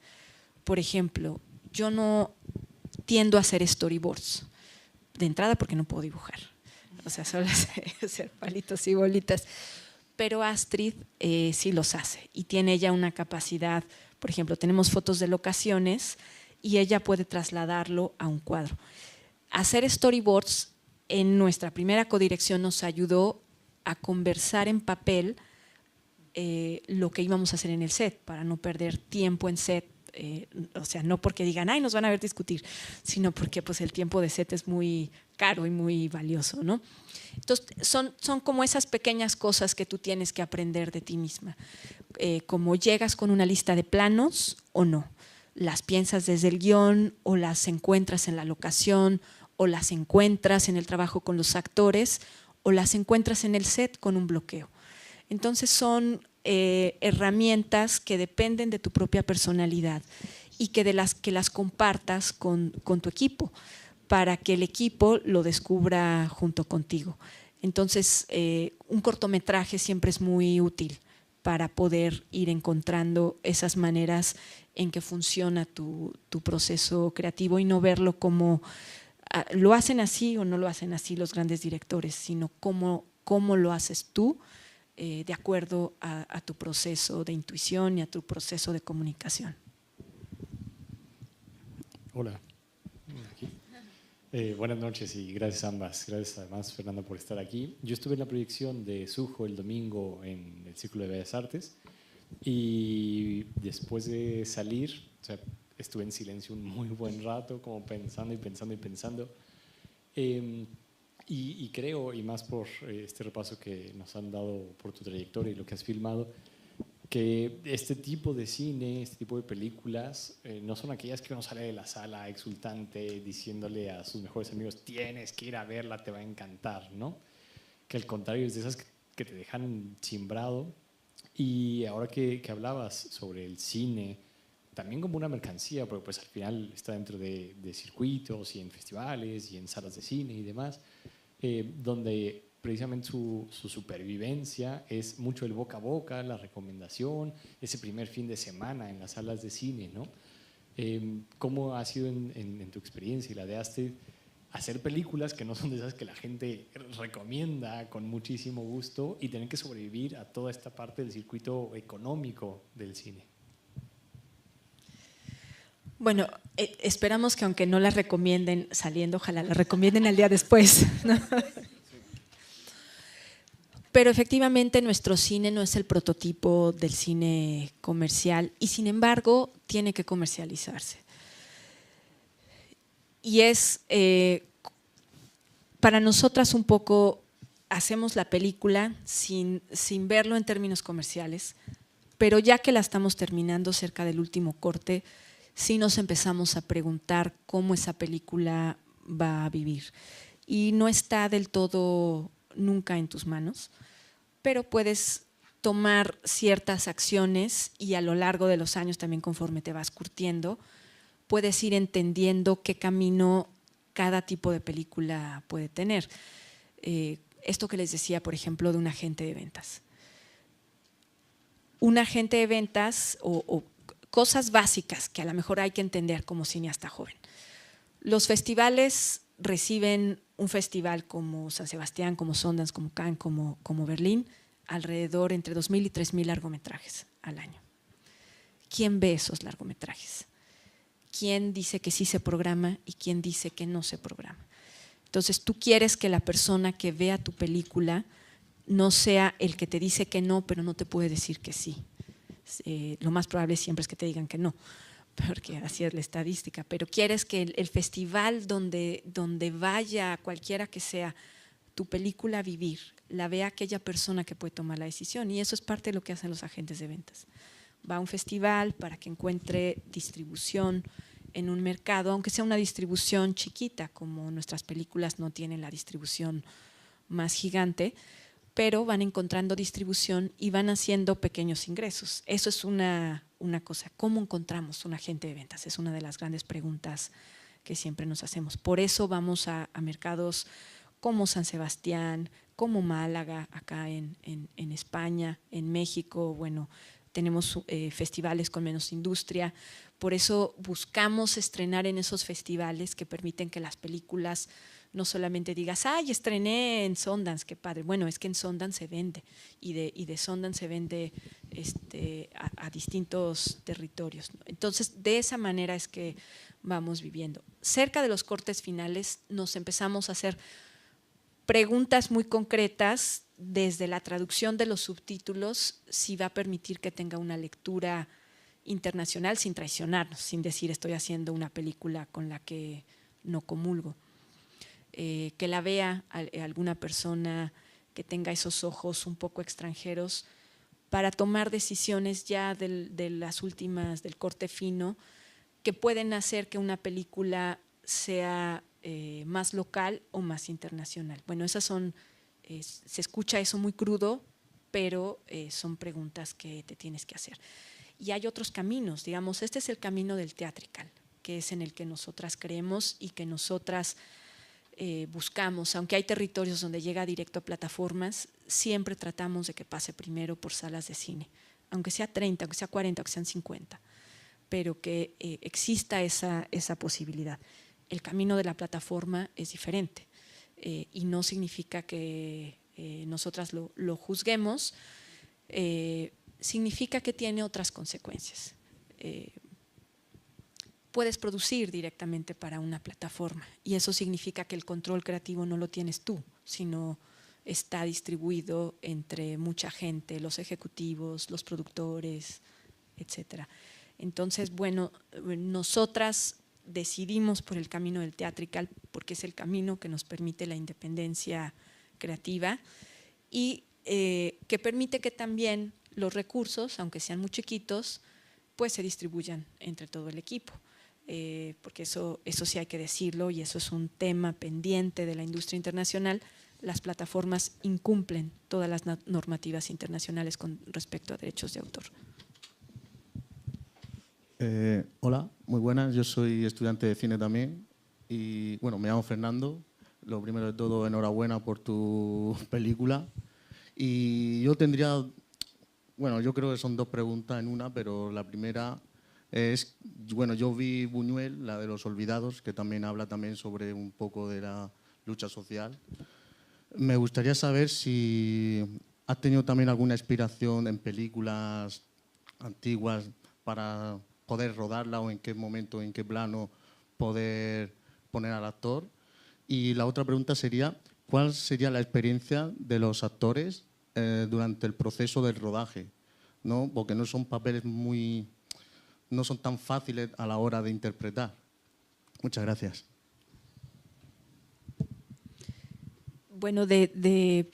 [SPEAKER 4] Por ejemplo, yo no tiendo a hacer storyboards de entrada porque no puedo dibujar, o sea, solo sé hacer palitos y bolitas, pero Astrid sí los hace y tiene ella una capacidad, por ejemplo, tenemos fotos de locaciones y ella puede trasladarlo a un cuadro. Hacer storyboards en nuestra primera codirección nos ayudó a conversar en papel lo que íbamos a hacer en el set, para no perder tiempo en set. O sea, no porque digan, ay, nos van a ver discutir, sino porque pues, el tiempo de set es muy caro y muy valioso, ¿no? Entonces, son como esas pequeñas cosas que tú tienes que aprender de ti misma. Como llegas con una lista de planos o no, las piensas desde el guión o las encuentras en la locación o las encuentras en el trabajo con los actores o las encuentras en el set con un bloqueo. Entonces son herramientas que dependen de tu propia personalidad y que las compartas con tu equipo para que el equipo lo descubra junto contigo. Entonces, un cortometraje siempre es muy útil para poder ir encontrando esas maneras en que funciona tu proceso creativo y no verlo como lo hacen así o no lo hacen así los grandes directores, sino cómo lo haces tú de acuerdo a tu proceso de intuición y a tu proceso de comunicación.
[SPEAKER 9] Hola. Aquí. Buenas noches y gracias a ambas. Gracias además, Fernanda, por estar aquí. Yo estuve en la proyección de Sujo el domingo en el Círculo de Bellas Artes y después de salir, o sea, estuve en silencio un muy buen rato, como pensando y pensando y pensando. Y creo, y más por este repaso que nos han dado por tu trayectoria y lo que has filmado, que este tipo de cine, este tipo de películas, no son aquellas que uno sale de la sala exultante diciéndole a sus mejores amigos, tienes que ir a verla, te va a encantar, ¿no? Que al contrario es de esas que te dejan cimbrado. Y ahora que hablabas sobre el cine, también como una mercancía, porque pues al final está dentro de circuitos y en festivales y en salas de cine y demás, donde precisamente su supervivencia es mucho el boca a boca, la recomendación, ese primer fin de semana en las salas de cine, ¿no? ¿Cómo ha sido en tu experiencia y la de Astrid hacer películas que no son de esas que la gente recomienda con muchísimo gusto y tener que sobrevivir a toda esta parte del circuito económico del cine?
[SPEAKER 4] Bueno, esperamos que aunque no las recomienden saliendo, ojalá las recomienden al día después, ¿no? Pero efectivamente nuestro cine no es el prototipo del cine comercial y sin embargo tiene que comercializarse. Y es para nosotras un poco, hacemos la película sin verlo en términos comerciales, pero ya que la estamos terminando cerca del último corte, sí nos empezamos a preguntar cómo esa película va a vivir. Y no está del todo nunca en tus manos, pero puedes tomar ciertas acciones y a lo largo de los años también conforme te vas curtiendo, puedes ir entendiendo qué camino cada tipo de película puede tener. Esto que les decía, por ejemplo, de un agente de ventas. Un agente de ventas o cosas básicas que a lo mejor hay que entender como cineasta joven. Los festivales reciben un festival como San Sebastián, como Sundance, como Cannes, como Berlín, alrededor entre 2,000 y 3,000 largometrajes al año. ¿Quién ve esos largometrajes? ¿Quién dice que sí se programa y quién dice que no se programa? Entonces tú quieres que la persona que vea tu película no sea el que te dice que no, pero no te puede decir que sí. Lo más probable siempre es que te digan que no, porque así es la estadística, pero quieres que el festival donde vaya cualquiera que sea tu película a vivir, la vea aquella persona que puede tomar la decisión, y eso es parte de lo que hacen los agentes de ventas. Va a un festival para que encuentre distribución en un mercado, aunque sea una distribución chiquita, como nuestras películas no tienen la distribución más gigante, pero van encontrando distribución y van haciendo pequeños ingresos. Eso es una cosa. ¿Cómo encontramos un agente de ventas? Es una de las grandes preguntas que siempre nos hacemos. Por eso vamos a mercados como San Sebastián, como Málaga, acá en España, en México, bueno, tenemos festivales con menos industria. Por eso buscamos estrenar en esos festivales que permiten que las películas no solamente digas, ¡ay, estrené en Sundance, qué padre! Bueno, es que en Sundance se vende y de Sundance se vende a distintos territorios, ¿no? Entonces, de esa manera es que vamos viviendo. Cerca de los cortes finales nos empezamos a hacer preguntas muy concretas desde la traducción de los subtítulos, si va a permitir que tenga una lectura internacional sin traicionarnos, sin decir estoy haciendo una película con la que no comulgo. Que la vea alguna persona que tenga esos ojos un poco extranjeros para tomar decisiones ya de las últimas, del corte fino, que pueden hacer que una película sea más local o más internacional. Bueno, esas son, se escucha eso muy crudo, pero son preguntas que te tienes que hacer. Y hay otros caminos, digamos, este es el camino del theatrical, que es en el que nosotras creemos y que nosotras buscamos. Aunque hay territorios donde llega directo a plataformas, siempre tratamos de que pase primero por salas de cine, aunque sea 30, aunque sea 40, aunque sean 50, pero que exista esa posibilidad. El camino de la plataforma es diferente y no significa que nosotras lo juzguemos, significa que tiene otras consecuencias. Puedes producir directamente para una plataforma y eso significa que el control creativo no lo tienes tú, sino está distribuido entre mucha gente, los ejecutivos, los productores, etcétera. Entonces, bueno, nosotras decidimos por el camino del theatrical porque es el camino que nos permite la independencia creativa y que permite que también los recursos, aunque sean muy chiquitos, pues se distribuyan entre todo el equipo. Porque eso sí hay que decirlo y eso es un tema pendiente de la industria internacional. Las plataformas incumplen todas las normativas internacionales con respecto a derechos de autor.
[SPEAKER 10] Hola, muy buenas, yo soy estudiante de cine también y bueno, me llamo Fernando. Lo primero de todo, enhorabuena por tu película. Y yo tendría, bueno, yo creo que son dos preguntas en una, pero la primera es, bueno, yo vi Buñuel, la de Los Olvidados, que también habla también sobre un poco de la lucha social. Me gustaría saber si has tenido también alguna inspiración en películas antiguas para poder rodarla o en qué momento, en qué plano poder poner al actor. Y la otra pregunta sería, ¿cuál sería la experiencia de los actores durante el proceso del rodaje? ¿No? Porque no son papeles no son tan fáciles a la hora de interpretar. Muchas gracias.
[SPEAKER 4] Bueno, de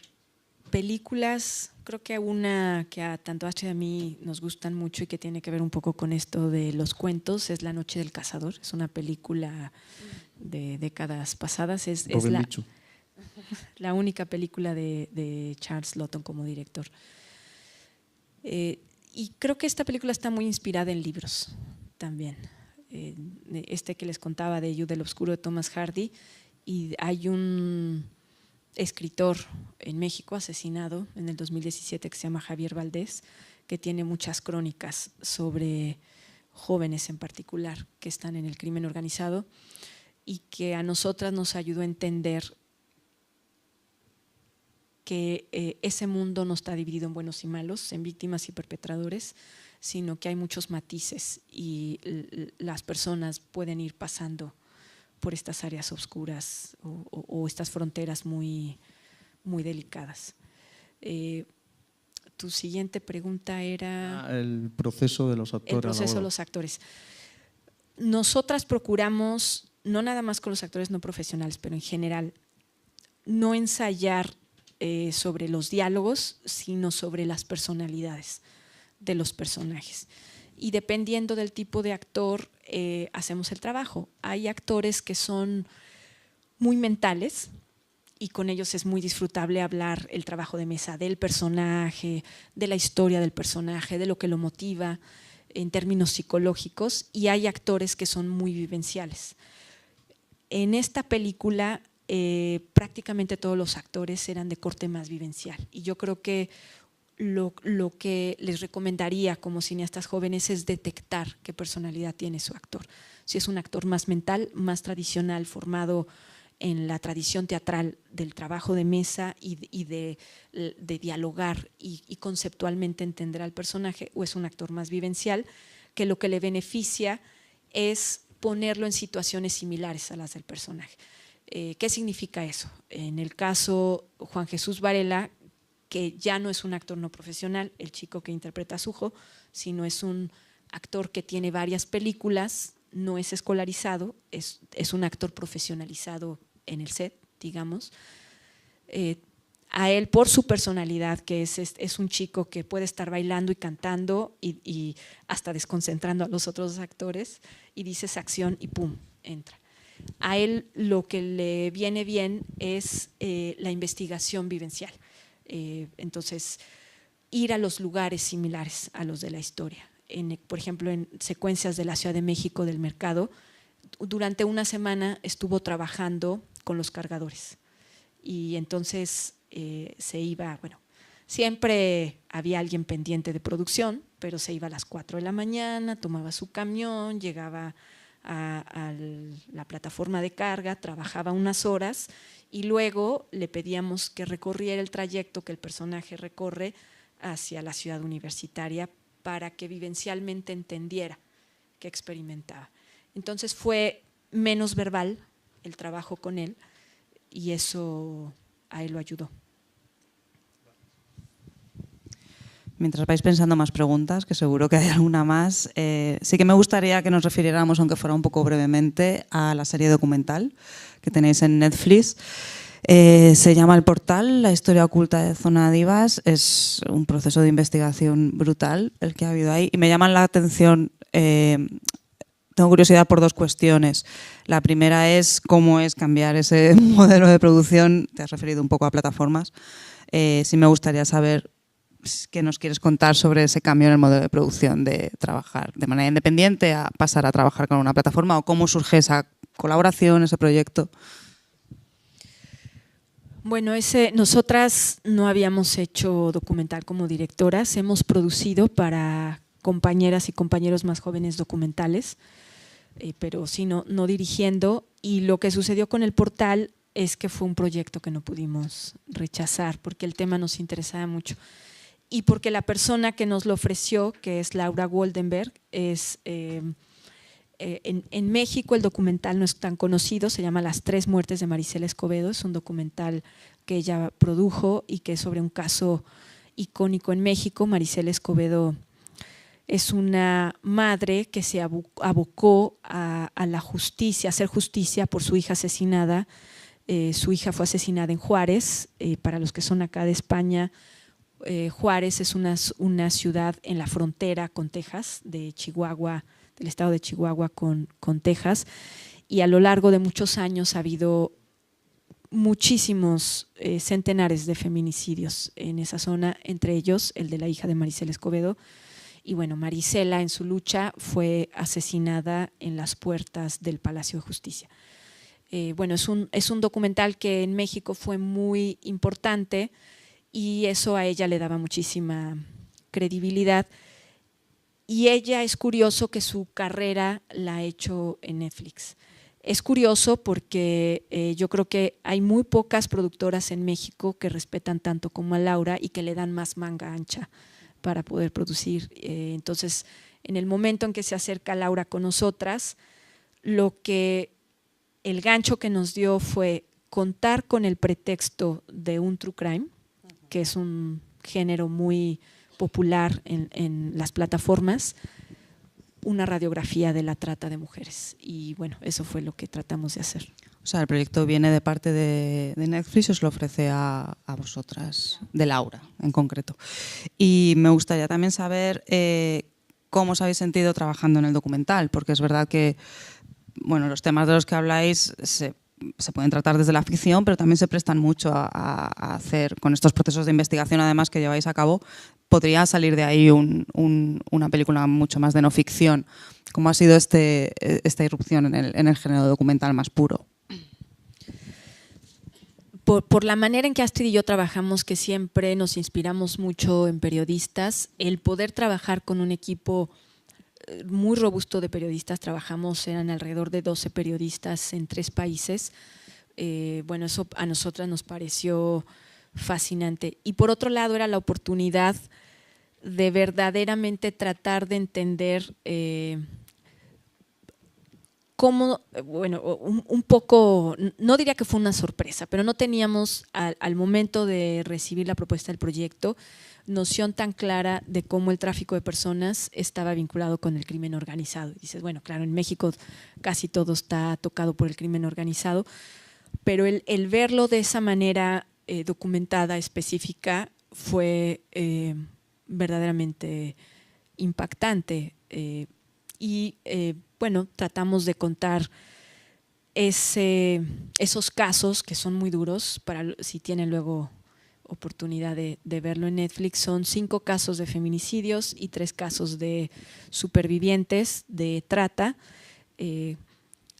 [SPEAKER 4] películas, creo que una que a tanto H y a mí nos gustan mucho y que tiene que ver un poco con esto de los cuentos es La Noche del Cazador. Es una película de décadas pasadas. Es la única película de Charles Laughton como director. Y creo que esta película está muy inspirada en libros también. Este que les contaba de You del Obscuro de Thomas Hardy, y hay un escritor en México asesinado en el 2017 que se llama Javier Valdés, que tiene muchas crónicas sobre jóvenes en particular que están en el crimen organizado y que a nosotras nos ayudó a entender que ese mundo no está dividido en buenos y malos, en víctimas y perpetradores, sino que hay muchos matices y las personas pueden ir pasando por estas áreas oscuras o estas fronteras muy, muy delicadas. Tu siguiente pregunta era…
[SPEAKER 10] El proceso de los actores.
[SPEAKER 4] El proceso de los actores. Nosotras procuramos, no nada más con los actores no profesionales, pero en general, no ensayar sobre los diálogos, sino sobre las personalidades de los personajes. Y dependiendo del tipo de actor, hacemos el trabajo. Hay actores que son muy mentales y con ellos es muy disfrutable hablar el trabajo de mesa del personaje, de la historia del personaje, de lo que lo motiva en términos psicológicos, y hay actores que son muy vivenciales. En esta película prácticamente todos los actores eran de corte más vivencial y yo creo que lo que les recomendaría como cineastas jóvenes es detectar qué personalidad tiene su actor. Si es un actor más mental, más tradicional, formado en la tradición teatral del trabajo de mesa y de dialogar y conceptualmente entender al personaje, o es un actor más vivencial, que lo que le beneficia es ponerlo en situaciones similares a las del personaje. ¿Qué significa eso? En el caso Juan Jesús Varela, que ya no es un actor no profesional, el chico que interpreta a Sujo, sino es un actor que tiene varias películas, no es escolarizado, es un actor profesionalizado en el set, digamos. A él, por su personalidad, que es un chico que puede estar bailando y cantando y hasta desconcentrando a los otros actores, y dices acción y pum, entra. A él lo que le viene bien es la investigación vivencial. Entonces, ir a los lugares similares a los de la historia. Por ejemplo, en secuencias de la Ciudad de México del mercado, durante una semana estuvo trabajando con los cargadores y entonces se iba, bueno, siempre había alguien pendiente de producción, pero se iba a las 4 de la mañana, tomaba su camión, llegaba a la plataforma de carga, trabajaba unas horas y luego le pedíamos que recorriera el trayecto que el personaje recorre hacia la ciudad universitaria para que vivencialmente entendiera qué experimentaba. Entonces fue menos verbal el trabajo con él y eso a él lo ayudó.
[SPEAKER 3] Mientras vais pensando más preguntas, que seguro que hay alguna más, sí que me gustaría que nos refiriéramos, aunque fuera un poco brevemente, a la serie documental que tenéis en Netflix. Se llama El Portal, la historia oculta de Zona Divas. Es un proceso de investigación brutal el que ha habido ahí y me llaman la atención. Tengo curiosidad por dos cuestiones. La primera es cómo es cambiar ese modelo de producción. Te has referido un poco a plataformas. Sí me gustaría saber qué nos quieres contar sobre ese cambio en el modelo de producción de trabajar de manera independiente a pasar a trabajar con una plataforma o cómo surge esa colaboración, ese proyecto.
[SPEAKER 4] Bueno, nosotras no habíamos hecho documental como directoras, hemos producido para compañeras y compañeros más jóvenes documentales, pero sí no dirigiendo, y lo que sucedió con El Portal es que fue un proyecto que no pudimos rechazar porque el tema nos interesaba mucho y porque la persona que nos lo ofreció, que es Laura Goldenberg, es… en México el documental no es tan conocido, se llama Las tres muertes de Maricela Escobedo, es un documental que ella produjo y que es sobre un caso icónico en México. Maricela Escobedo es una madre que se abocó a la justicia, a hacer justicia por su hija asesinada. Su hija fue asesinada en Juárez. Para los que son acá de España, Juárez es una ciudad en la frontera con Texas, de Chihuahua, del estado de Chihuahua con Texas, y a lo largo de muchos años ha habido muchísimos centenares de feminicidios en esa zona, entre ellos el de la hija de Maricela Escobedo. Y bueno, Maricela en su lucha fue asesinada en las puertas del Palacio de Justicia. Bueno, es un documental que en México fue muy importante y eso a ella le daba muchísima credibilidad. Y ella, es curioso que su carrera la ha hecho en Netflix. Es curioso porque yo creo que hay muy pocas productoras en México que respetan tanto como a Laura y que le dan más manga ancha para poder producir. Entonces, en el momento en que se acerca Laura con nosotras, el gancho que nos dio fue contar con el pretexto de un true crime, que es un género muy popular en las plataformas, una radiografía de la trata de mujeres. Y bueno, eso fue lo que tratamos de hacer.
[SPEAKER 3] O sea, el proyecto viene de parte de Netflix, os lo ofrece a vosotras, de Laura en concreto. Y me gustaría también saber cómo os habéis sentido trabajando en el documental, porque es verdad que bueno, los temas de los que habláis se pueden tratar desde la ficción, pero también se prestan mucho a hacer con estos procesos de investigación, además, que lleváis a cabo. Podría salir de ahí una película mucho más de no ficción. ¿Cómo ha sido esta irrupción en el género documental más puro?
[SPEAKER 4] Por la manera en que Astrid y yo trabajamos, que siempre nos inspiramos mucho en periodistas, el poder trabajar con un equipo muy robusto de periodistas, eran alrededor de 12 periodistas en 3 países, bueno, eso a nosotras nos pareció fascinante. Y por otro lado era la oportunidad de verdaderamente tratar de entender cómo, bueno, un poco, no diría que fue una sorpresa, pero no teníamos al momento de recibir la propuesta del proyecto noción tan clara de cómo el tráfico de personas estaba vinculado con el crimen organizado. Y dices, bueno, claro, en México casi todo está tocado por el crimen organizado, pero el verlo de esa manera documentada, específica, fue verdaderamente impactante. Bueno, tratamos de contar esos casos que son muy duros, si tienen luego oportunidad de verlo en Netflix. Son 5 casos de feminicidios y 3 casos de supervivientes de trata,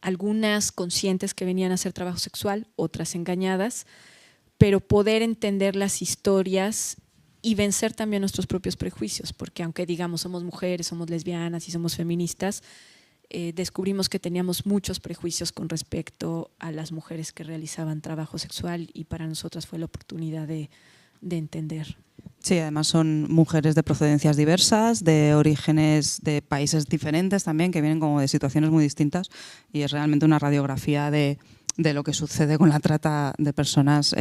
[SPEAKER 4] algunas conscientes que venían a hacer trabajo sexual, otras engañadas, pero poder entender las historias y vencer también nuestros propios prejuicios, porque aunque digamos somos mujeres, somos lesbianas y somos feministas, descubrimos que teníamos muchos prejuicios con respecto a las mujeres que realizaban trabajo sexual y para nosotras fue la oportunidad de entender.
[SPEAKER 3] Sí, además son mujeres de procedencias diversas, de orígenes de países diferentes también, que vienen como de situaciones muy distintas y es realmente una radiografía de lo que sucede con la trata de personas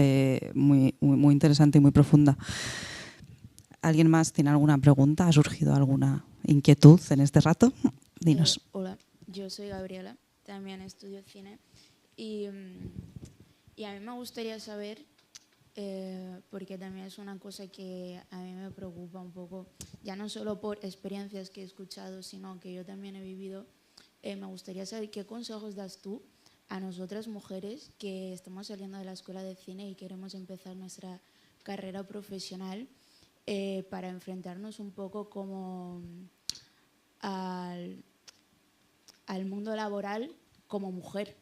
[SPEAKER 3] muy interesante y muy profunda. ¿Alguien más tiene alguna pregunta? ¿Ha surgido alguna inquietud en este rato? Dinos.
[SPEAKER 6] Hola, yo soy Gabriela, también estudio cine y a mí me gustaría saber, porque también es una cosa que a mí me preocupa un poco, ya no solo por experiencias que he escuchado, sino que yo también he vivido, me gustaría saber qué consejos das tú a nosotras mujeres que estamos saliendo de la escuela de cine y queremos empezar nuestra carrera profesional para enfrentarnos un poco como al mundo laboral como mujer.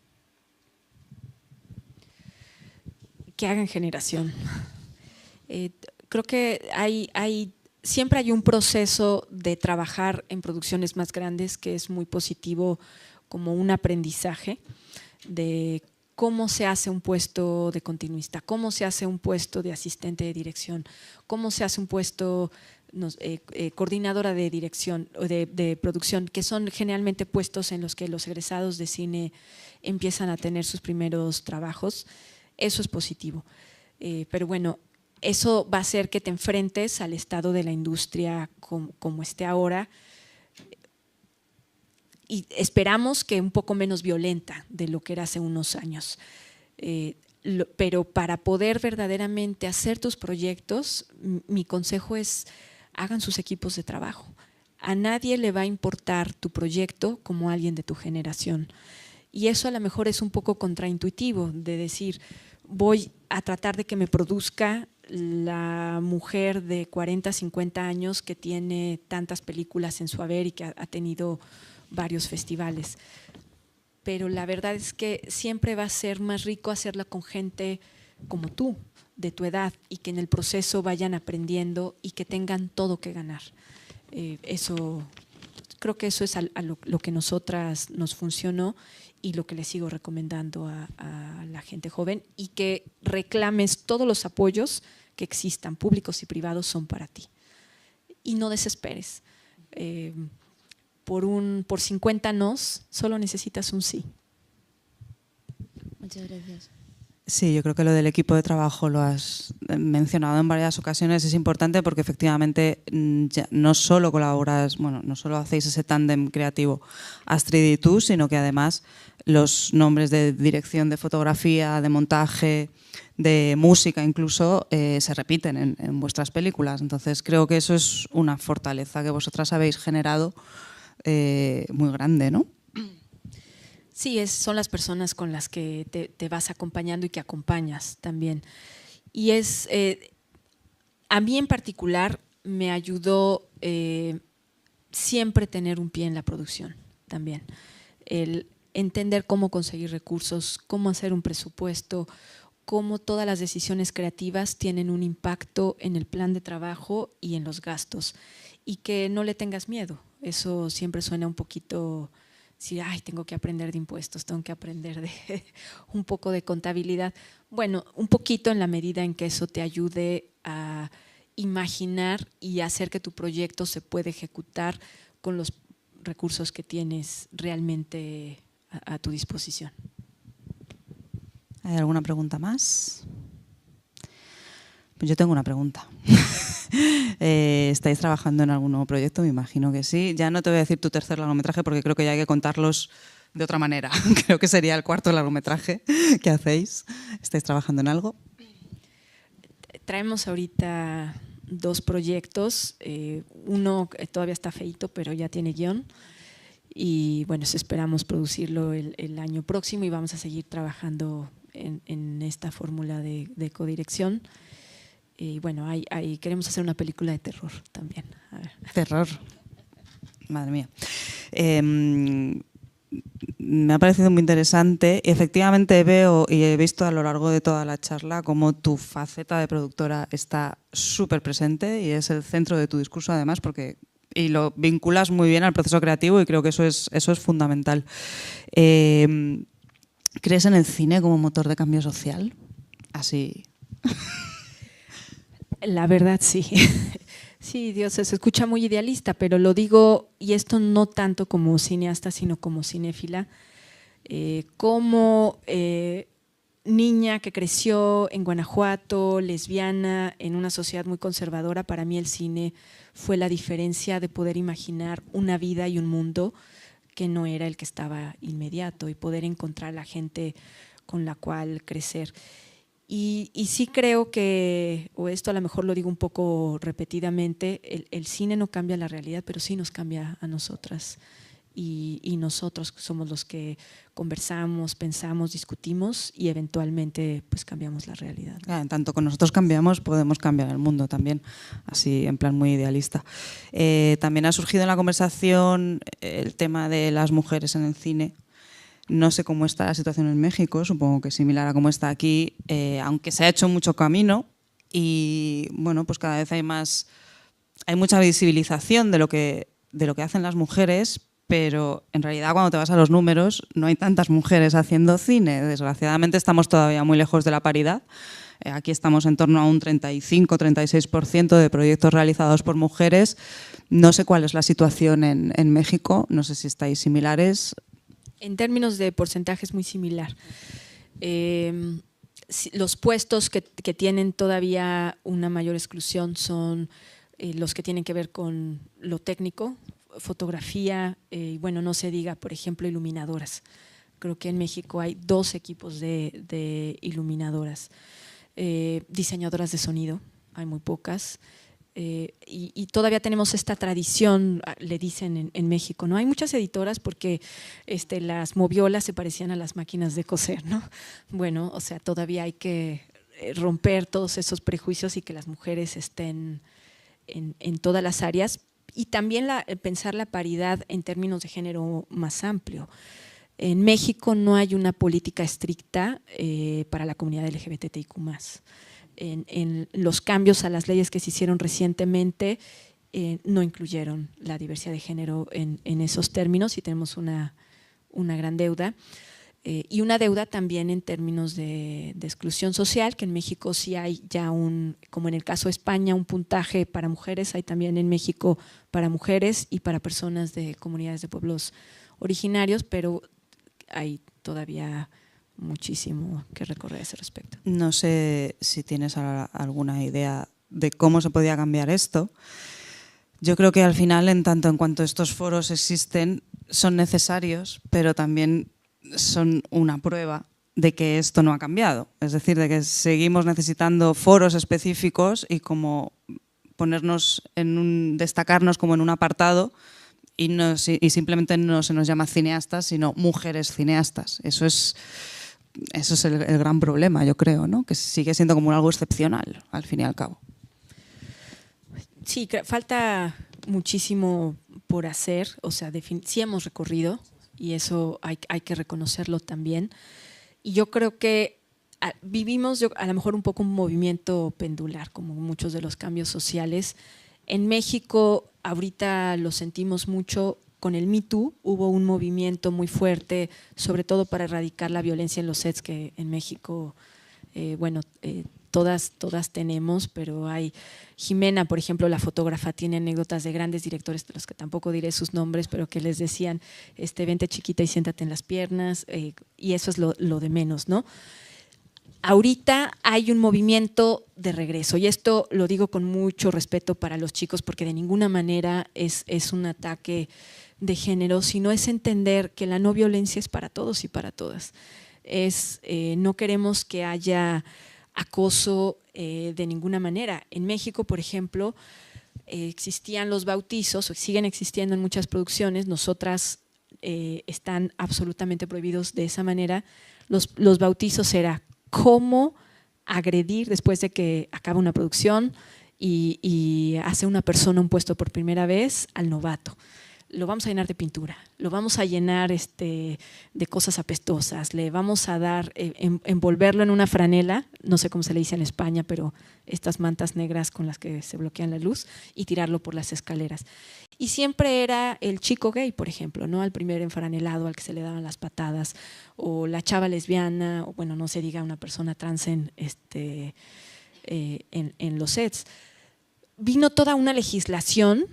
[SPEAKER 4] Que hagan generación. Creo que siempre hay un proceso de trabajar en producciones más grandes que es muy positivo, como un aprendizaje de cómo se hace un puesto de continuista, cómo se hace un puesto de asistente de dirección, cómo se hace un puesto coordinadora de dirección o de producción, que son generalmente puestos en los que los egresados de cine empiezan a tener sus primeros trabajos. Eso es positivo. Pero bueno, eso va a hacer que te enfrentes al estado de la industria como esté ahora, y esperamos que un poco menos violenta de lo que era hace unos años. Pero para poder verdaderamente hacer tus proyectos, mi consejo es hagan sus equipos de trabajo. A nadie le va a importar tu proyecto como alguien de tu generación. Y eso a lo mejor es un poco contraintuitivo, de decir, voy a tratar de que me produzca la mujer de 40, 50 años que tiene tantas películas en su haber y que ha tenido varios festivales. Pero la verdad es que siempre va a ser más rico hacerla con gente como tú, de tu edad, y que en el proceso vayan aprendiendo y que tengan todo que ganar. Creo que eso es lo que nosotras nos funcionó y lo que le sigo recomendando a la gente joven, y que reclames todos los apoyos que existan, públicos y privados, son para ti. Y no desesperes. Por 50 nos, solo necesitas un sí.
[SPEAKER 6] Muchas gracias.
[SPEAKER 3] Sí, yo creo que lo del equipo de trabajo lo has mencionado en varias ocasiones, es importante porque efectivamente ya no solo colaboras, no solo hacéis ese tándem creativo Astrid y tú, sino que además los nombres de dirección de fotografía, de montaje, de música incluso, se repiten en vuestras películas. Entonces creo que eso es una fortaleza que vosotras habéis generado muy grande, ¿no?
[SPEAKER 4] Sí, son las personas con las que te vas acompañando y que acompañas también. Y a mí en particular me ayudó siempre tener un pie en la producción también. El entender cómo conseguir recursos, cómo hacer un presupuesto, cómo todas las decisiones creativas tienen un impacto en el plan de trabajo y en los gastos. Y que no le tengas miedo. Eso siempre suena un poquito, si tengo que aprender de impuestos, tengo que aprender de un poco de contabilidad. Bueno, un poquito en la medida en que eso te ayude a imaginar y hacer que tu proyecto se pueda ejecutar con los recursos que tienes realmente a tu disposición.
[SPEAKER 3] ¿Hay alguna pregunta más? Pues yo tengo una pregunta. ¿Estáis trabajando en algún nuevo proyecto? Me imagino que sí. Ya no te voy a decir tu tercer largometraje porque creo que ya hay que contarlos de otra manera. Creo que sería el cuarto largometraje que hacéis. ¿Estáis trabajando en algo?
[SPEAKER 4] Traemos ahorita 2 proyectos. Uno todavía está feito, pero ya tiene guión. Y bueno, esperamos producirlo el año próximo y vamos a seguir trabajando en esta fórmula de codirección. Y bueno, queremos hacer una película de terror también. A ver.
[SPEAKER 3] Terror. Madre mía. Me ha parecido muy interesante. Efectivamente veo y he visto a lo largo de toda la charla cómo tu faceta de productora está súper presente y es el centro de tu discurso además, y lo vinculas muy bien al proceso creativo y creo que eso es fundamental. ¿Crees en el cine como motor de cambio social? Así.
[SPEAKER 4] La verdad sí. Sí, Dios, se escucha muy idealista, pero lo digo, y esto no tanto como cineasta, sino como cinéfila, como niña que creció en Guanajuato, lesbiana, en una sociedad muy conservadora, para mí el cine fue la diferencia de poder imaginar una vida y un mundo que no era el que estaba inmediato y poder encontrar a la gente con la cual crecer. Y sí creo que, o esto a lo mejor lo digo un poco repetidamente, el cine no cambia la realidad, pero sí nos cambia a nosotras. Y nosotros somos los que conversamos, pensamos, discutimos y eventualmente pues cambiamos la realidad.
[SPEAKER 3] En tanto con nosotros cambiamos, podemos cambiar el mundo también, así en plan muy idealista. También ha surgido en la conversación el tema de las mujeres en el cine. No sé cómo está la situación en México, supongo que es similar a cómo está aquí, aunque se ha hecho mucho camino y bueno, pues cada vez hay mucha visibilización de lo que hacen las mujeres, pero en realidad cuando te vas a los números no hay tantas mujeres haciendo cine. Desgraciadamente estamos todavía muy lejos de la paridad. Aquí estamos en torno a un 35-36% de proyectos realizados por mujeres. No sé cuál es la situación en México, no sé si estáis similares.
[SPEAKER 4] En términos de porcentaje es muy similar. Los puestos que tienen todavía una mayor exclusión son los que tienen que ver con lo técnico, fotografía, y bueno, no se diga, por ejemplo, iluminadoras. Creo que en México hay 2 equipos de iluminadoras. Diseñadoras de sonido, hay muy pocas. Y todavía tenemos esta tradición, le dicen en México, ¿no? Hay muchas editoras porque las moviolas se parecían a las máquinas de coser, ¿no? Bueno, o sea, todavía hay que romper todos esos prejuicios y que las mujeres estén en todas las áreas y también pensar la paridad en términos de género más amplio. En México no hay una política estricta para la comunidad LGBTIQ+. En los cambios a las leyes que se hicieron recientemente no incluyeron la diversidad de género en esos términos y tenemos una gran deuda. Y una deuda también en términos de exclusión social, que en México sí hay ya como en el caso de España, un puntaje para mujeres, hay también en México para mujeres y para personas de comunidades de pueblos originarios, pero hay todavía muchísimo que recorrer a ese respecto.
[SPEAKER 3] No sé si tienes alguna idea de cómo se podía cambiar esto. Yo creo que al final, en cuanto estos foros existen, son necesarios, pero también son una prueba de que esto no ha cambiado. Es decir, de que seguimos necesitando foros específicos y como destacarnos como en un apartado y simplemente no se nos llama cineastas, sino mujeres cineastas. Eso es el gran problema, yo creo, ¿no? Que sigue siendo como algo excepcional, al fin y al cabo.
[SPEAKER 4] Sí, falta muchísimo por hacer, o sea, sí hemos recorrido y eso hay que reconocerlo también. Y yo creo que vivimos a lo mejor un poco un movimiento pendular, como muchos de los cambios sociales. En México ahorita lo sentimos mucho. Con el Me Too hubo un movimiento muy fuerte, sobre todo para erradicar la violencia en los sets, que en México, todas tenemos, pero hay Jimena, por ejemplo, la fotógrafa, tiene anécdotas de grandes directores, de los que tampoco diré sus nombres, pero que les decían, vente chiquita y siéntate en las piernas, y eso es lo de menos, ¿no? Ahorita hay un movimiento de regreso y esto lo digo con mucho respeto para los chicos porque de ninguna manera es un ataque de género, sino es entender que la no violencia es para todos y para todas. No queremos que haya acoso de ninguna manera. En México, por ejemplo, existían los bautizos, o siguen existiendo en muchas producciones, nosotras están absolutamente prohibidos de esa manera. Los bautizos era cómo agredir después de que acaba una producción y hace una persona un puesto por primera vez al novato. Lo vamos a llenar de pintura, lo vamos a llenar de cosas apestosas, le vamos a dar, envolverlo en una franela, no sé cómo se le dice en España, pero estas mantas negras con las que se bloquean la luz, y tirarlo por las escaleras. Y siempre era el chico gay, por ejemplo, ¿no? Al primer enfranelado al que se le daban las patadas, o la chava lesbiana, o bueno, no se diga una persona trans en los sets. Vino toda una legislación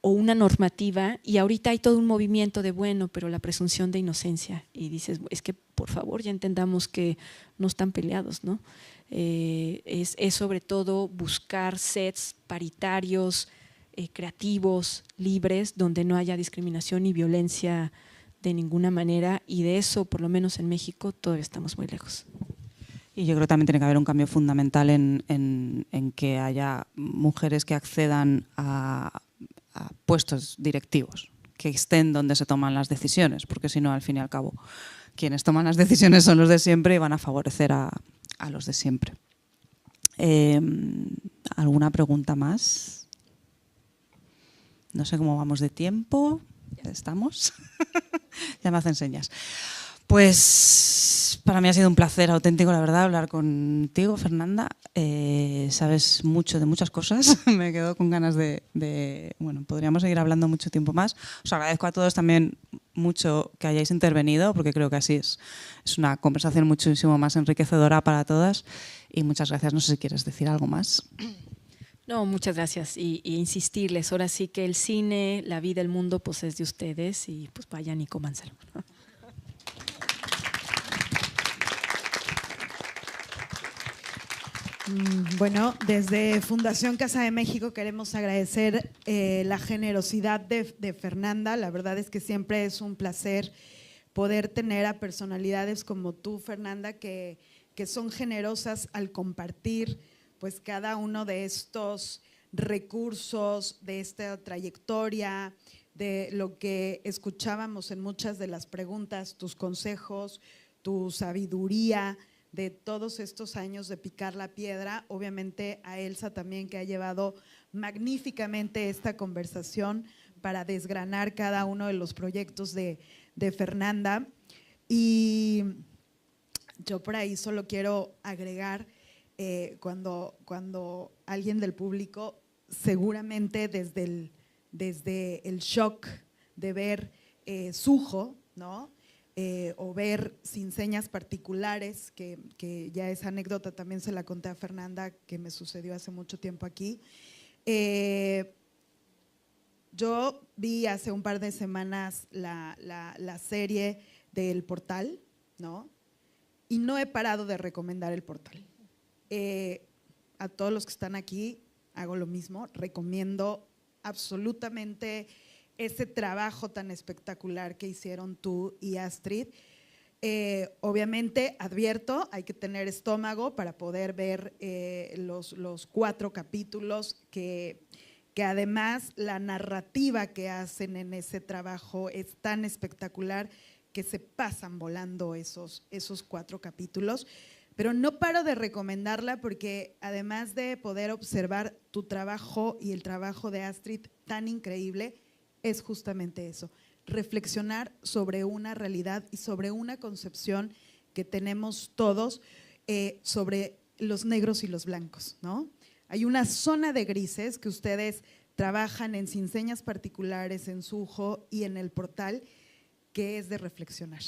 [SPEAKER 4] o una normativa, y ahorita hay todo un movimiento de bueno, pero la presunción de inocencia, y dices, es que por favor ya entendamos que no están peleados, ¿no? Es sobre todo buscar sets paritarios, creativos, libres, donde no haya discriminación ni violencia de ninguna manera, y de eso, por lo menos en México, todavía estamos muy lejos.
[SPEAKER 3] Y yo creo que también tiene que haber un cambio fundamental en que haya mujeres que accedan a puestos directivos, que estén donde se toman las decisiones, porque si no, al fin y al cabo, quienes toman las decisiones son los de siempre y van a favorecer a los de siempre. ¿Alguna pregunta más? No sé cómo vamos de tiempo. ¿Ya estamos? Ya me hacen señas. Pues para mí ha sido un placer auténtico, la verdad, hablar contigo, Fernanda. Sabes mucho de muchas cosas. Me quedo con ganas bueno, podríamos seguir hablando mucho tiempo más. Os agradezco a todos también mucho que hayáis intervenido, porque creo que así es una conversación muchísimo más enriquecedora para todas. Y muchas gracias. No sé si quieres decir algo más.
[SPEAKER 4] No, muchas gracias. Y insistirles, ahora sí que el cine, la vida, el mundo, pues es de ustedes, y pues vayan y cómanselo.
[SPEAKER 11] Bueno, desde Fundación Casa de México queremos agradecer la generosidad de Fernanda. La verdad es que siempre es un placer poder tener a personalidades como tú, Fernanda, que son generosas al compartir pues cada uno de estos recursos, de esta trayectoria, de lo que escuchábamos en muchas de las preguntas, tus consejos, tu sabiduría, de todos estos años de picar la piedra. Obviamente a Elsa también, que ha llevado magníficamente esta conversación para desgranar cada uno de los proyectos de Fernanda. Y yo por ahí solo quiero agregar, cuando alguien del público, seguramente desde el shock de ver Sujo, ¿no? O ver Sin Señas Particulares, que ya esa anécdota también se la conté a Fernanda, que me sucedió hace mucho tiempo aquí. Yo vi hace un par de semanas la serie del Portal, ¿no? Y no he parado de recomendar el Portal. A todos los que están aquí hago lo mismo, recomiendo absolutamente ese trabajo tan espectacular que hicieron tú y Astrid. Obviamente, advierto, hay que tener estómago para poder ver los 4 capítulos, que además la narrativa que hacen en ese trabajo es tan espectacular que se pasan volando esos 4 capítulos. Pero no paro de recomendarla porque además de poder observar tu trabajo y el trabajo de Astrid tan increíble, es justamente eso, reflexionar sobre una realidad y sobre una concepción que tenemos todos sobre los negros y los blancos, ¿no? Hay una zona de grises que ustedes trabajan en Sin Señas Particulares, en Sujo y en el Portal, que es de reflexionar,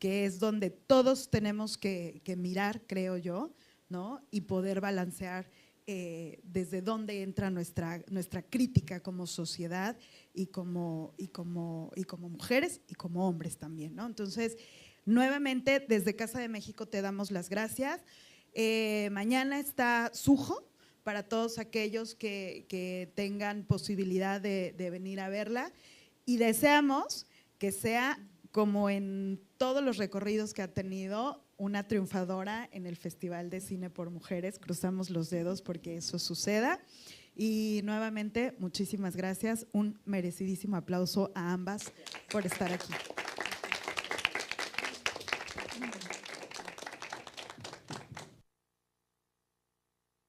[SPEAKER 11] que es donde todos tenemos que mirar, creo yo, ¿no? Y poder balancear desde dónde entra nuestra crítica como sociedad y como mujeres y como hombres también, ¿no? Entonces, nuevamente, desde Casa de México te damos las gracias. Mañana está Sujo, para todos aquellos que tengan posibilidad de venir a verla, y deseamos que sea, como en todos los recorridos que ha tenido, una triunfadora en el Festival de Cine por Mujeres. Cruzamos los dedos porque eso suceda. Y nuevamente, muchísimas gracias. Un merecidísimo aplauso a ambas por estar aquí.